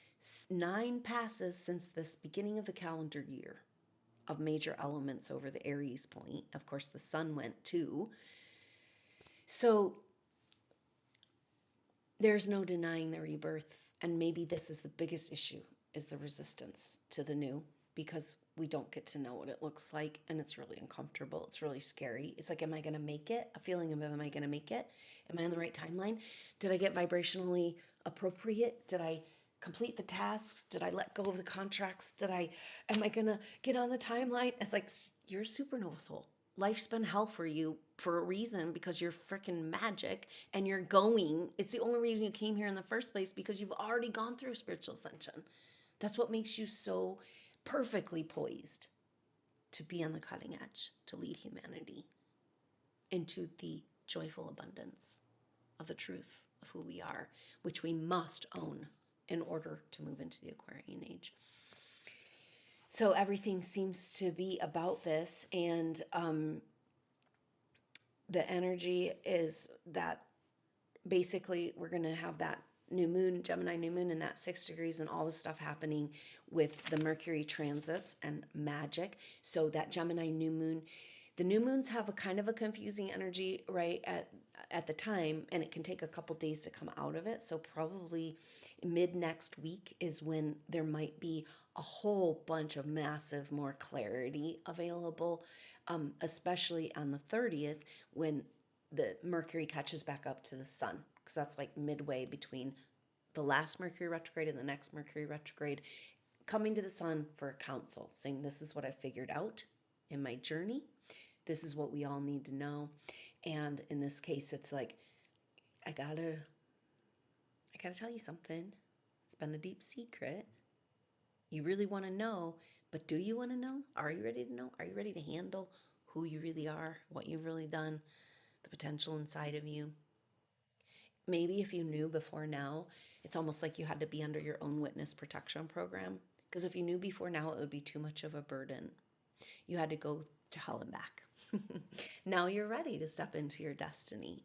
9 passes since this beginning of the calendar year of major elements over the Aries point. Of course, the sun went too. So there's no denying the rebirth. And maybe this is the biggest issue, is the resistance to the new, because we don't get to know what it looks like, and it's really uncomfortable. It's really scary. It's like, am I going to make it? A feeling of, am I going to make it? Am I on the right timeline? Did I get vibrationally appropriate? Did I complete the tasks? Did I let go of the contracts? Am I going to get on the timeline? It's like, you're a supernova soul. Life's been hell for you for a reason, because you're freaking magic and you're going. It's the only reason you came here in the first place, because you've already gone through spiritual ascension. That's what makes you so perfectly poised to be on the cutting edge, to lead humanity into the joyful abundance of the truth of who we are, which we must own in order to move into the Aquarian age. So everything seems to be about this, and the energy is that basically we're going to have that new moon, Gemini new moon, and that 6 degrees and all the stuff happening with the Mercury transits and magic. So that Gemini new moon, The new moons have a kind of a confusing energy right at the time, and it can take a couple days to come out of it. So probably mid next week is when there might be a whole bunch of massive more clarity available, especially on the 30th when the Mercury catches back up to the sun, because that's like midway between the last Mercury retrograde and the next Mercury retrograde, coming to the sun for a counsel, saying, this is what I figured out in my journey. This is what we all need to know. And in this case, it's like, I gotta tell you something. It's been a deep secret. You really want to know, but do you want to know? Are you ready to know? Are you ready to handle who you really are, what you've really done, the potential inside of you? Maybe if you knew before now, it's almost like you had to be under your own witness protection program. Because if you knew before now, it would be too much of a burden. You had to go to hell and back. Now you're ready to step into your destiny.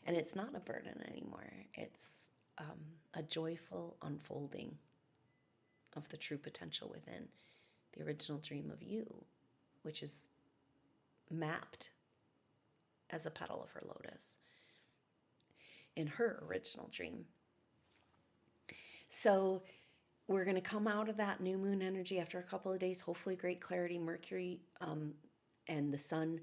And it's not a burden anymore, it's a joyful unfolding of the true potential within the original dream of you, which is mapped as a petal of her lotus in her original dream. So we're going to come out of that new moon energy after a couple of days, hopefully great clarity. Mercury and the sun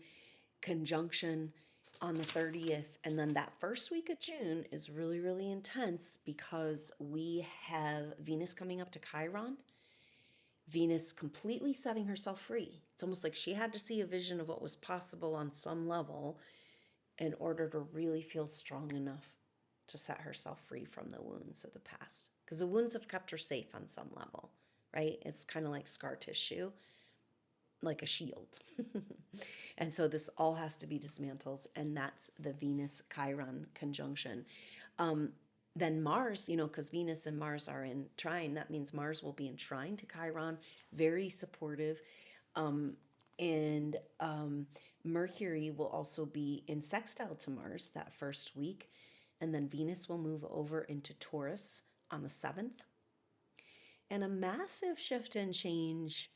conjunction on the 30th. And then that first week of June is really, really intense because we have Venus coming up to Chiron. Venus completely setting herself free. It's almost like she had to see a vision of what was possible on some level in order to really feel strong enough to set herself free from the wounds of the past. Because the wounds have kept her safe on some level, right? It's kind of like scar tissue, like a shield. And so this all has to be dismantled, and that's the Venus Chiron conjunction. Then Mars, because Venus and Mars are in trine, that means Mars will be in trine to Chiron, very supportive. And Mercury will also be in sextile to Mars that first week. And then Venus will move over into Taurus on the 7th. And a massive shift and change.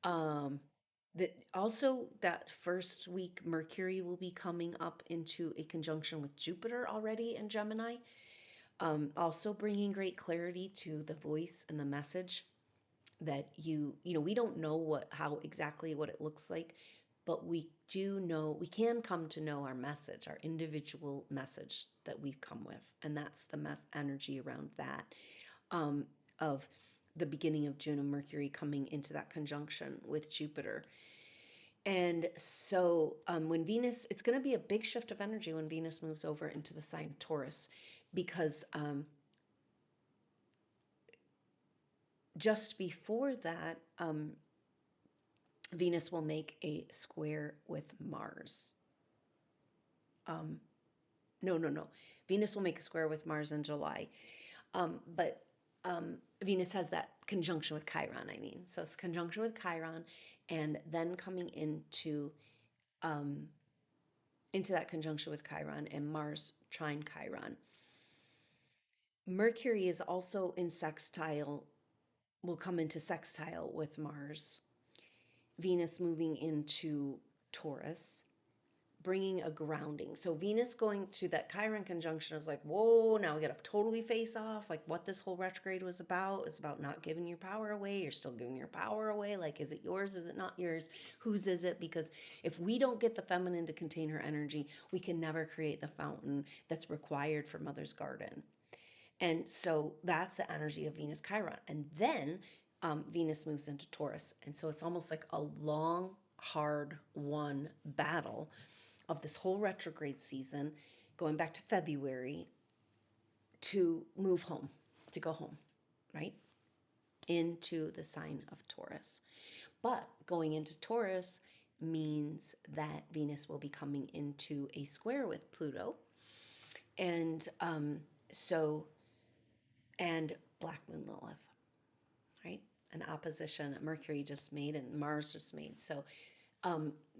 That also that first week, Mercury will be coming up into a conjunction with Jupiter already in Gemini. Also bringing great clarity to the voice and the message that we don't know how exactly what it looks like, but we do know, we can come to know our message, our individual message that we've come with. And that's the energy around that, of the beginning of June, of Mercury coming into that conjunction with Jupiter. And so when Venus, it's going to be a big shift of energy when Venus moves over into the sign Taurus, because just before that, Venus will make a square with Mars. No. Venus will make a square with Mars in July. But Venus has that conjunction with Chiron, I mean. So it's conjunction with Chiron, and then coming into that conjunction with Chiron and Mars trine Chiron. Mercury is also in sextile, will come into sextile with Mars. Venus moving into Taurus, bringing a grounding. So Venus going to that Chiron conjunction is like, whoa, now we got to totally face off like what this whole retrograde was about. It's about not giving your power away. You're still giving your power away. Like, is it yours? Is it not yours? Whose is it? Because if we don't get the feminine to contain her energy, we can never create the fountain that's required for Mother's Garden. And so that's the energy of Venus Chiron. And then Venus moves into Taurus. And so it's almost like a long, hard won battle of this whole retrograde season, going back to February, to move home, to go home, right? Into the sign of Taurus. But going into Taurus means that Venus will be coming into a square with Pluto. And and Black Moon Lilith, right? An opposition that Mercury just made and Mars just made. So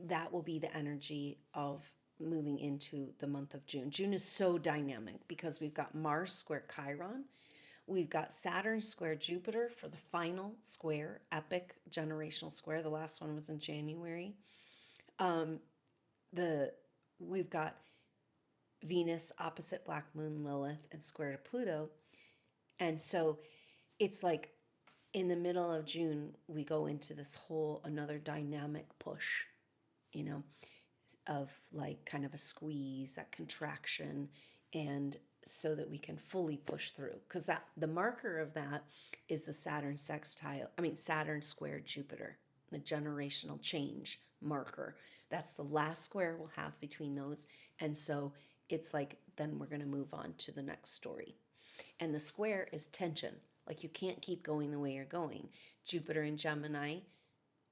that will be the energy of moving into the month of June. June is so dynamic because we've got Mars square Chiron. We've got Saturn square Jupiter for the final square, epic generational square. The last one was in January. Um, the we've got Venus opposite Black Moon Lilith and square to Pluto. And so it's like in the middle of June, we go into this whole another dynamic push, you know, of like kind of a squeeze, a contraction, and so that we can fully push through. Because that the marker of that is the Saturn squared Jupiter, the generational change marker. That's the last square we'll have between those. And so it's like then we're going to move on to the next story. And the square is tension. Like you can't keep going the way you're going. Jupiter in Gemini,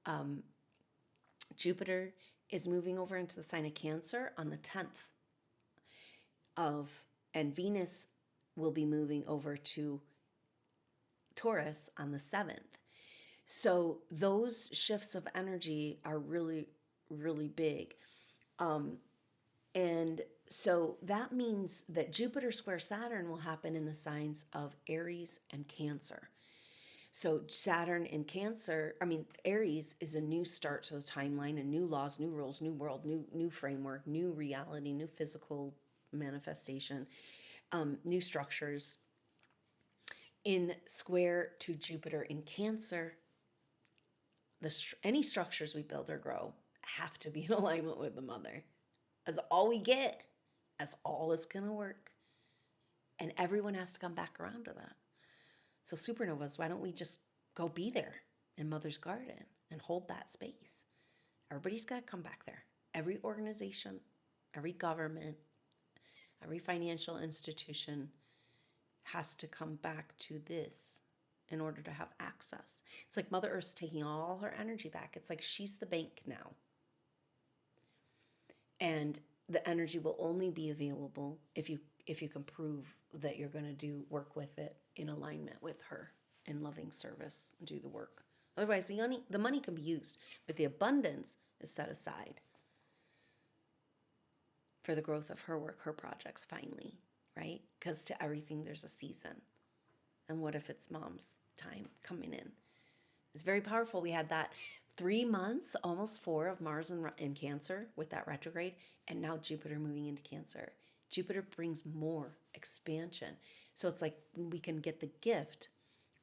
um, Jupiter is moving over into the sign of Cancer on the 10th of, and Venus will be moving over to Taurus on the 7th. So those shifts of energy are really, really big. Um, and so that means that Jupiter square Saturn will happen in the signs of Aries and Cancer. So Saturn in Cancer, Aries is a new start to the timeline, and new laws, new rules, new world, new framework, new reality, new physical manifestation, new structures. In square to Jupiter in Cancer, any structures we build or grow have to be in alignment with the mother. That's all we get. That's all it's going to work. And everyone has to come back around to that. So supernovas, why don't we just go be there in Mother's Garden and hold that space? Everybody's got to come back there. Every organization, every government, every financial institution has to come back to this in order to have access. It's like Mother Earth's taking all her energy back. It's like she's the bank now. And the energy will only be available if you can prove that you're going to do work with it in alignment with her in loving service, do the work. Otherwise, the money can be used, but the abundance is set aside for the growth of her work, her projects finally, right? Because to everything, there's a season. And what if it's mom's time coming in? It's very powerful. We had that 3 months, almost 4 of Mars in Cancer with that retrograde, and now Jupiter moving into Cancer. Jupiter brings more expansion. So it's like we can get the gift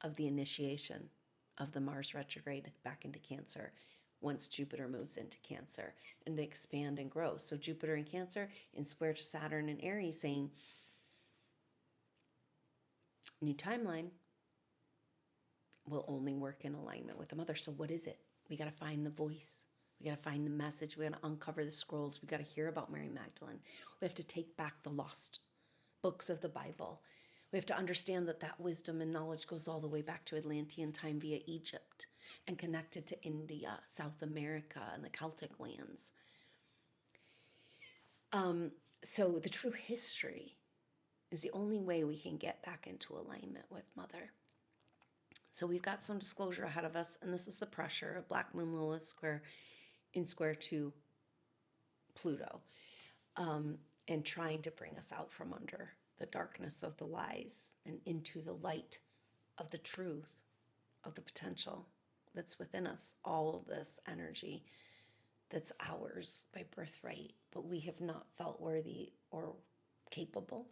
of the initiation of the Mars retrograde back into Cancer once Jupiter moves into Cancer and to expand and grow. So Jupiter in Cancer in square to Saturn and Aries saying, new timeline will only work in alignment with the mother. So what is it? We got to find the voice. We got to find the message. We got to uncover the scrolls. We got to hear about Mary Magdalene. We have to take back the lost books of the Bible. We have to understand that that wisdom and knowledge goes all the way back to Atlantean time via Egypt and connected to India, South America, and the Celtic lands. So the true history is the only way we can get back into alignment with Mother. So we've got some disclosure ahead of us, and this is the pressure of Black Moon Lilith square to Pluto, and trying to bring us out from under the darkness of the lies and into the light of the truth, of the potential that's within us, all of this energy that's ours by birthright, but we have not felt worthy or capable.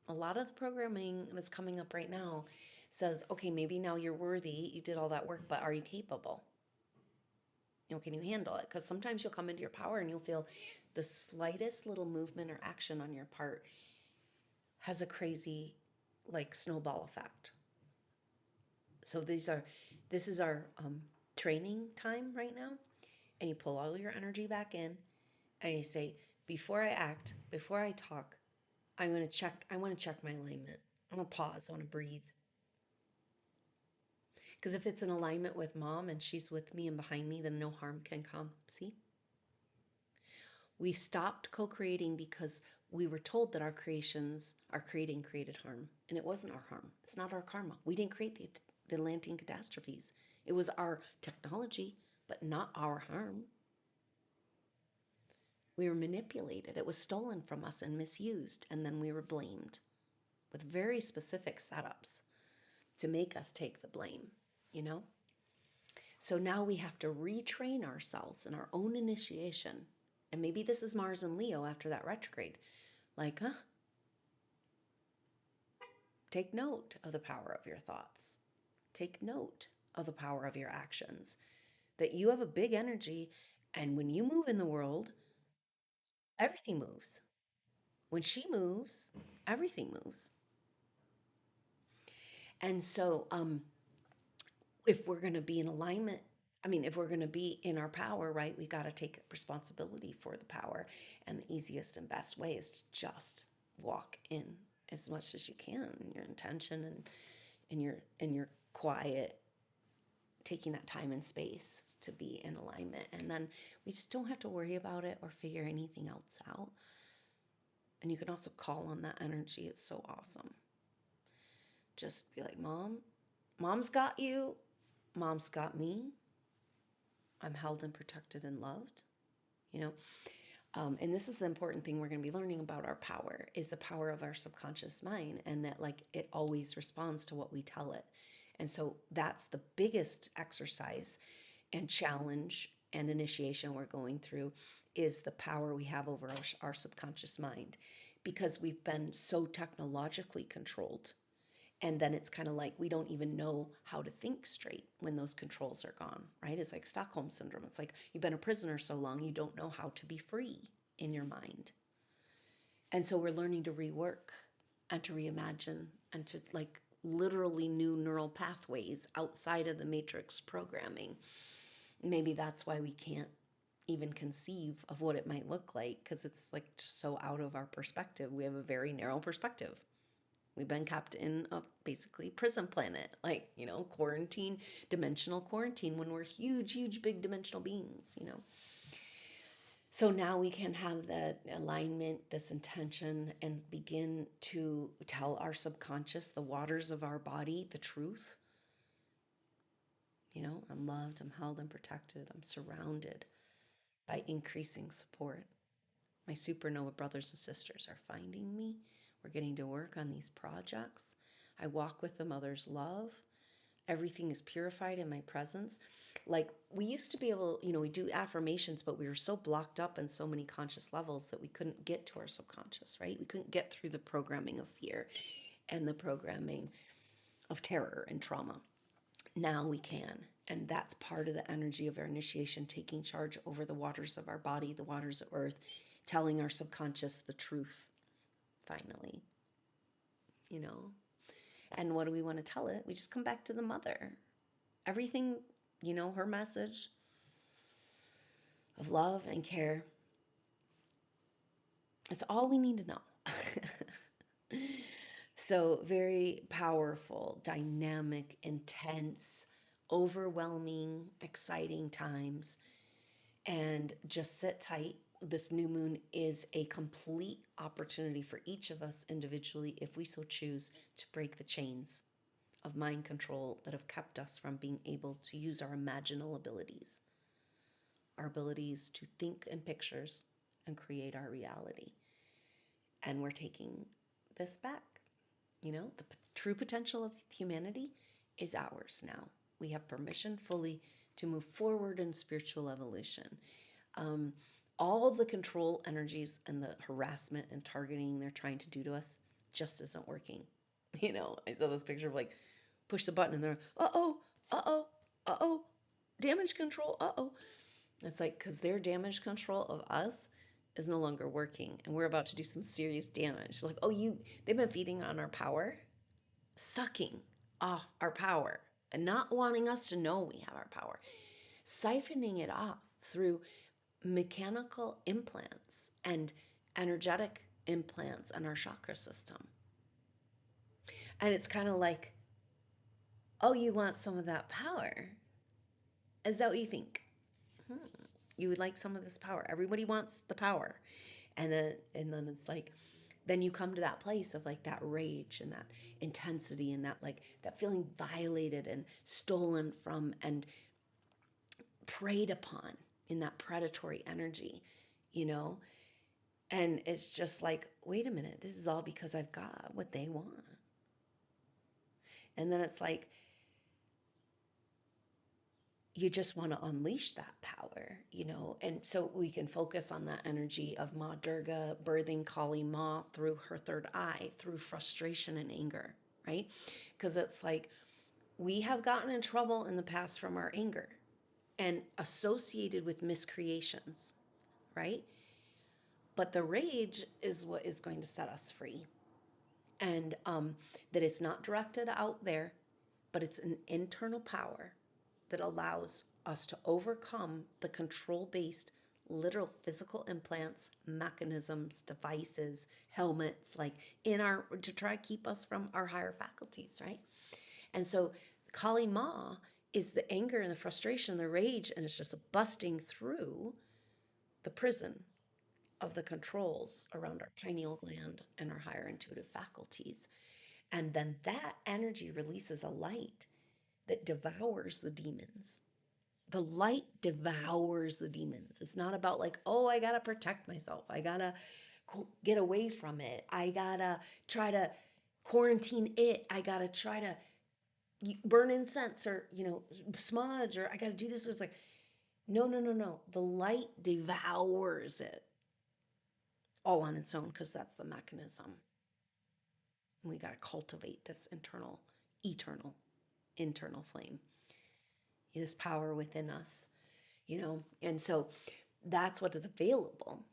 A lot of the programming that's coming up right now says, okay, maybe now you're worthy, you did all that work, but are you capable? Can you handle it? Because sometimes you'll come into your power and you'll feel the slightest little movement or action on your part has a crazy, like, snowball effect. So this is our training time right now, and you pull all your energy back in, and you say, before I act, before I talk, I want to check my alignment. I want to pause. I want to breathe. Because if it's in alignment with mom and she's with me and behind me, then no harm can come. See? We stopped co-creating because we were told that our creations, our creating created harm. And it wasn't our harm. It's not our karma. We didn't create the Atlantean catastrophes. It was our technology, but not our harm. We were manipulated. It was stolen from us and misused. And then we were blamed with very specific setups to make us take the blame, you know? So now we have to retrain ourselves in our own initiation. And maybe this is Mars and Leo after that retrograde. Like, take note of the power of your thoughts. Take note of the power of your actions. That you have a big energy, and when you move in the world, everything moves. When she moves, everything moves. And so, if we're going to be in alignment, I mean, if we're going to be in our power, right, we got to take responsibility for the power. And the easiest and best way is to just walk in as much as you can, your intention and your quiet, taking that time and space to be in alignment. And then we just don't have to worry about it or figure anything else out. And you can also call on that energy. It's so awesome. Just be like, mom's got you. Mom's got me. I'm held and protected and loved, you know. And this is the important thing we're going to be learning about our power is the power of our subconscious mind, and that like it always responds to what we tell it. And so that's the biggest exercise and challenge and initiation we're going through is the power we have over our subconscious mind, because we've been so technologically controlled. And then it's kind of like we don't even know how to think straight when those controls are gone, right? It's like Stockholm syndrome. It's like you've been a prisoner so long, you don't know how to be free in your mind. And so we're learning to rework and to reimagine and to like literally new neural pathways outside of the matrix programming. Maybe that's why we can't even conceive of what it might look like, because it's like just so out of our perspective. We have a very narrow perspective. We've been kept in a basically prison planet, like, you know, quarantine, dimensional quarantine, when we're huge, huge, big dimensional beings, you know. So now we can have that alignment, this intention, and begin to tell our subconscious, the waters of our body, the truth. You know, I'm loved, I'm held, I'm protected, I'm surrounded by increasing support. My SuperNova brothers and sisters are finding me. We're getting to work on these projects. I walk with the mother's love. Everything is purified in my presence. Like we used to be able, you know, we do affirmations, but we were so blocked up in so many conscious levels that we couldn't get to our subconscious, right? We couldn't get through the programming of fear and the programming of terror and trauma. Now we can. And that's part of the energy of our initiation, taking charge over the waters of our body, the waters of earth, telling our subconscious the truth, finally, you know. And what do we want to tell it? We just come back to the mother. Everything, you know, her message of love and care. It's all we need to know. So, very powerful, dynamic, intense, overwhelming, exciting times. And just sit tight. This new moon is a complete opportunity for each of us individually, if we so choose, to break the chains of mind control that have kept us from being able to use our imaginal abilities, our abilities to think in pictures and create our reality. And we're taking this back. You know, the true potential of humanity is ours now. We have permission fully to move forward in spiritual evolution. Um, all the control energies and the harassment and targeting they're trying to do to us just isn't working. You know, I saw this picture of like, push the button and they're, uh-oh, damage control, uh-oh. It's like, because their damage control of us is no longer working and we're about to do some serious damage. Like, they've been feeding on our power, sucking off our power and not wanting us to know we have our power, siphoning it off through mechanical implants and energetic implants on our chakra system. And it's kind of like, oh, you want some of that power? Is that what you think? You would like some of this power. Everybody wants the power. And then it's like, then you come to that place of like that rage and that intensity and that like that feeling violated and stolen from and preyed upon in that predatory energy, you know? And it's just like, wait a minute, this is all because I've got what they want. And then it's like, you just want to unleash that power, and so we can focus on that energy of Ma Durga birthing Kali Ma through her third eye, through frustration and anger, right? Because it's like we have gotten in trouble in the past from our anger and associated with miscreations, right? But the rage is what is going to set us free. And that it's not directed out there, but it's an internal power that allows us to overcome the control based literal physical implants, mechanisms, devices, helmets, like in our, to try to keep us from our higher faculties, right? And so Kali Ma is the anger and the frustration, the rage, and it's just busting through the prison of the controls around our pineal gland and our higher intuitive faculties. And then that energy releases a light that devours the demons. The light devours the demons. It's not about like, oh, I got to protect myself. I got to get away from it. I got to try to quarantine it. I got to try to burn incense or, smudge, or I got to do this. It's like, no, no, no, no. The light devours it all on its own because that's the mechanism. And we got to cultivate this eternal, internal flame, this power within us, and so that's what is available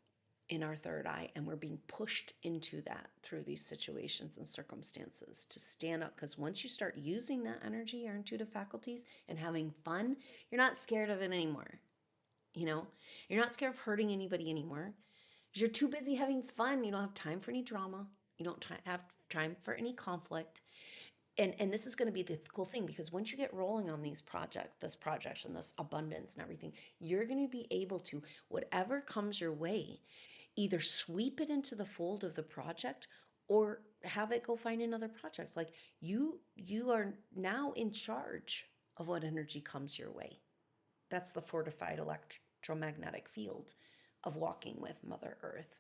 in our third eye, and we're being pushed into that through these situations and circumstances to stand up, because once you start using that energy, your intuitive faculties, and having fun, you're not scared of it anymore. You're not scared of hurting anybody anymore because you're too busy having fun. You don't have time for any drama. You don't have time for any conflict. And this is going to be the cool thing, because once you get rolling on this projection, this abundance and everything, you're going to be able to, whatever comes your way, either sweep it into the fold of the project or have it go find another project. Like you are now in charge of what energy comes your way. That's the fortified electromagnetic field of walking with Mother Earth.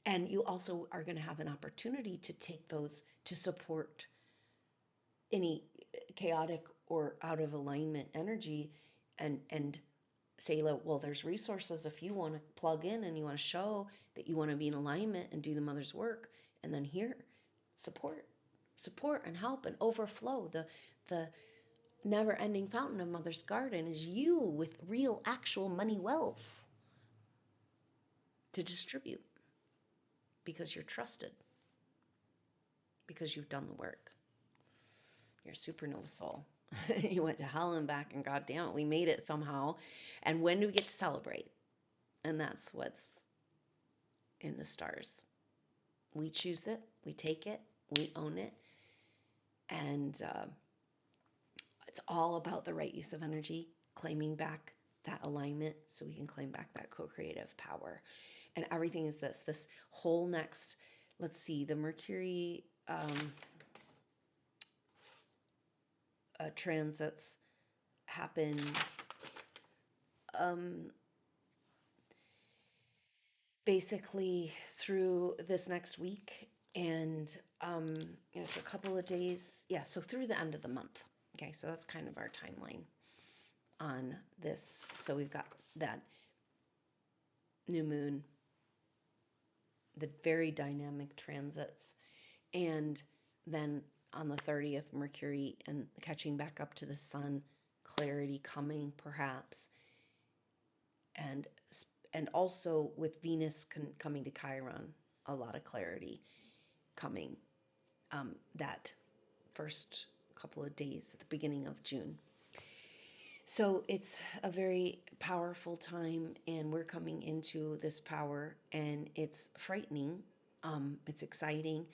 And you also are going to have an opportunity to take those to support any chaotic or out of alignment energy, and say, well, there's resources if you want to plug in and you want to show that you want to be in alignment and do the mother's work. And then here, support and help and overflow. The never ending fountain of Mother's Garden is you with real, actual money wealth to distribute, because you're trusted, because you've done the work. You're a supernova soul. You went to hell and back, and goddamn it, we made it somehow. And when do we get to celebrate? And that's what's in the stars. We choose it, we take it, we own it. And it's all about the right use of energy, claiming back that alignment so we can claim back that co-creative power. And everything is this whole next, let's see, the Mercury transits happen basically through this next week, and so a couple of days, so through the end of the month. Okay, so that's kind of our timeline on this. So we've got that new moon, the very dynamic transits, and then on the 30th, Mercury and catching back up to the sun, clarity coming perhaps, and also with Venus coming to Chiron, a lot of clarity coming that first couple of days at the beginning of June. So it's a very powerful time, and we're coming into this power, and it's frightening. It's exciting,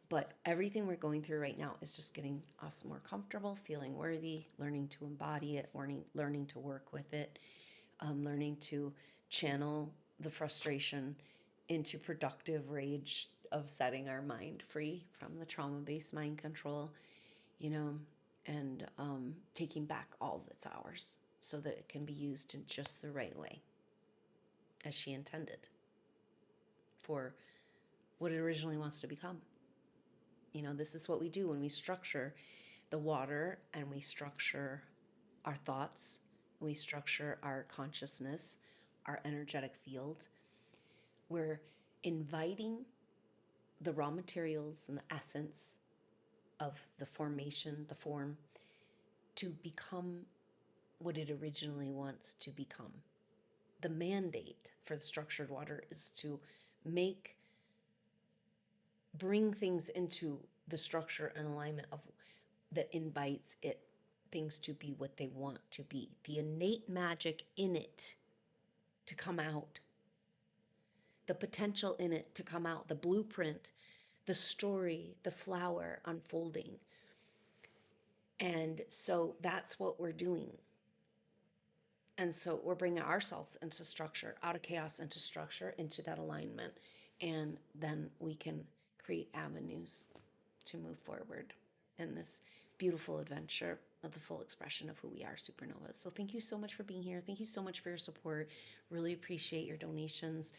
but everything we're going through right now is just getting us more comfortable, feeling worthy, learning to embody it, learning to work with it, learning to channel the frustration into productive rage of setting our mind free from the trauma-based mind control, and taking back all that's ours so that it can be used in just the right way as she intended for what it originally wants to become. This is what we do when we structure the water and we structure our thoughts, we structure our consciousness, our energetic field. We're inviting the raw materials and the essence of the formation, the form, to become what it originally wants to become. The mandate for the structured water is to bring things into the structure and alignment of that invites it things to be what they want to be. The innate magic in it to come out, the potential in it to come out, the blueprint, the story, the flower unfolding. And so that's what we're doing. And so we're bringing ourselves into structure, out of chaos into structure, into that alignment. And then we can create avenues to move forward in this beautiful adventure of the full expression of who we are, supernovas. So thank you so much for being here. Thank you so much for your support. Really appreciate your donations.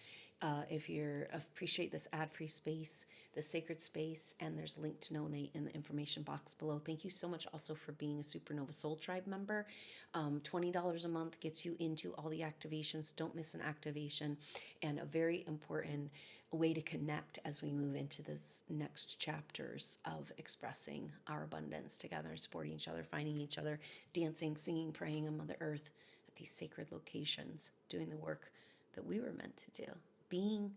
If you appreciate this ad-free space, the sacred space, and there's a link to donate in the information box below. Thank you so much also for being a Supernova Soul Tribe member. $20 a month gets you into all the activations. Don't miss an activation. And a very important way to connect as we move into this next chapters of expressing our abundance together, supporting each other, finding each other, dancing, singing, praying on Mother Earth at these sacred locations, doing the work that we were meant to do, being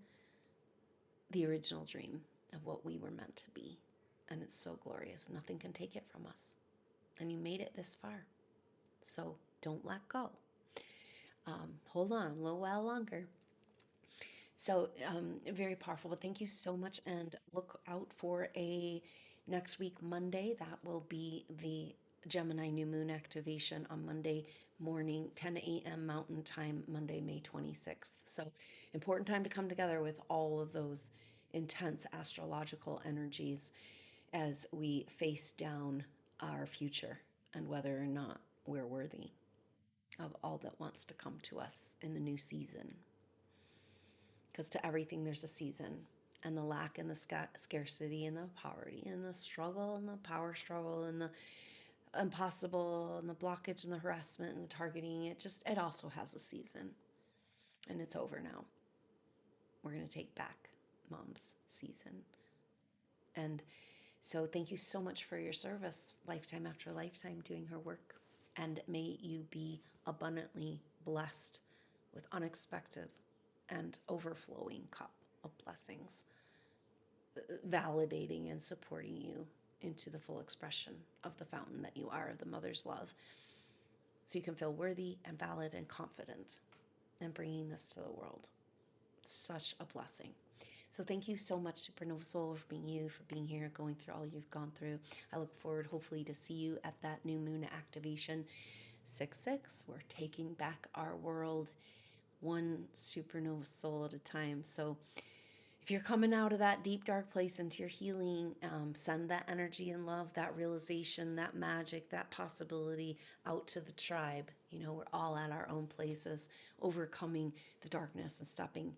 the original dream of what we were meant to be. And it's so glorious. Nothing can take it from us. And you made it this far. So don't let go. Hold on a little while longer. So very powerful. But thank you so much. And look out for a next week, Monday. That will be the Gemini new moon activation on Monday morning, 10 a.m. Mountain Time, Monday, May 26th. So important time to come together with all of those intense astrological energies as we face down our future and whether or not we're worthy of all that wants to come to us in the new season. Because to everything there's a season, and the lack and the scarcity and the poverty and the struggle and the power struggle and the impossible and the blockage and the harassment and the targeting, it also has a season, and it's over now. We're going to take back mom's season. And so thank you so much for your service, lifetime after lifetime, doing her work. And may you be abundantly blessed with unexpected and overflowing cup of blessings, validating and supporting you into the full expression of the fountain that you are, the mother's love, so you can feel worthy and valid and confident in bringing this to the world. Such a blessing. So thank you so much, Supernova Soul, for being you, for being here, going through all you've gone through. I look forward, hopefully, to see you at that new moon activation. 6/6, we're taking back our world one supernova soul at a time. So if you're coming out of that deep, dark place into your healing, send that energy and love, that realization, that magic, that possibility out to the tribe. You know, we're all at our own places, overcoming the darkness and stepping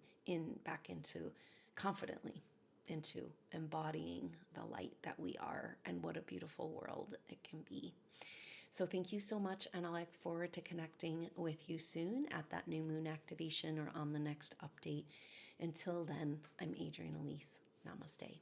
back into confidently into embodying the light that we are, and what a beautiful world it can be. So thank you so much, and I look forward to connecting with you soon at that new moon activation or on the next update. Until then, I'm Adrienne Elise. Namaste.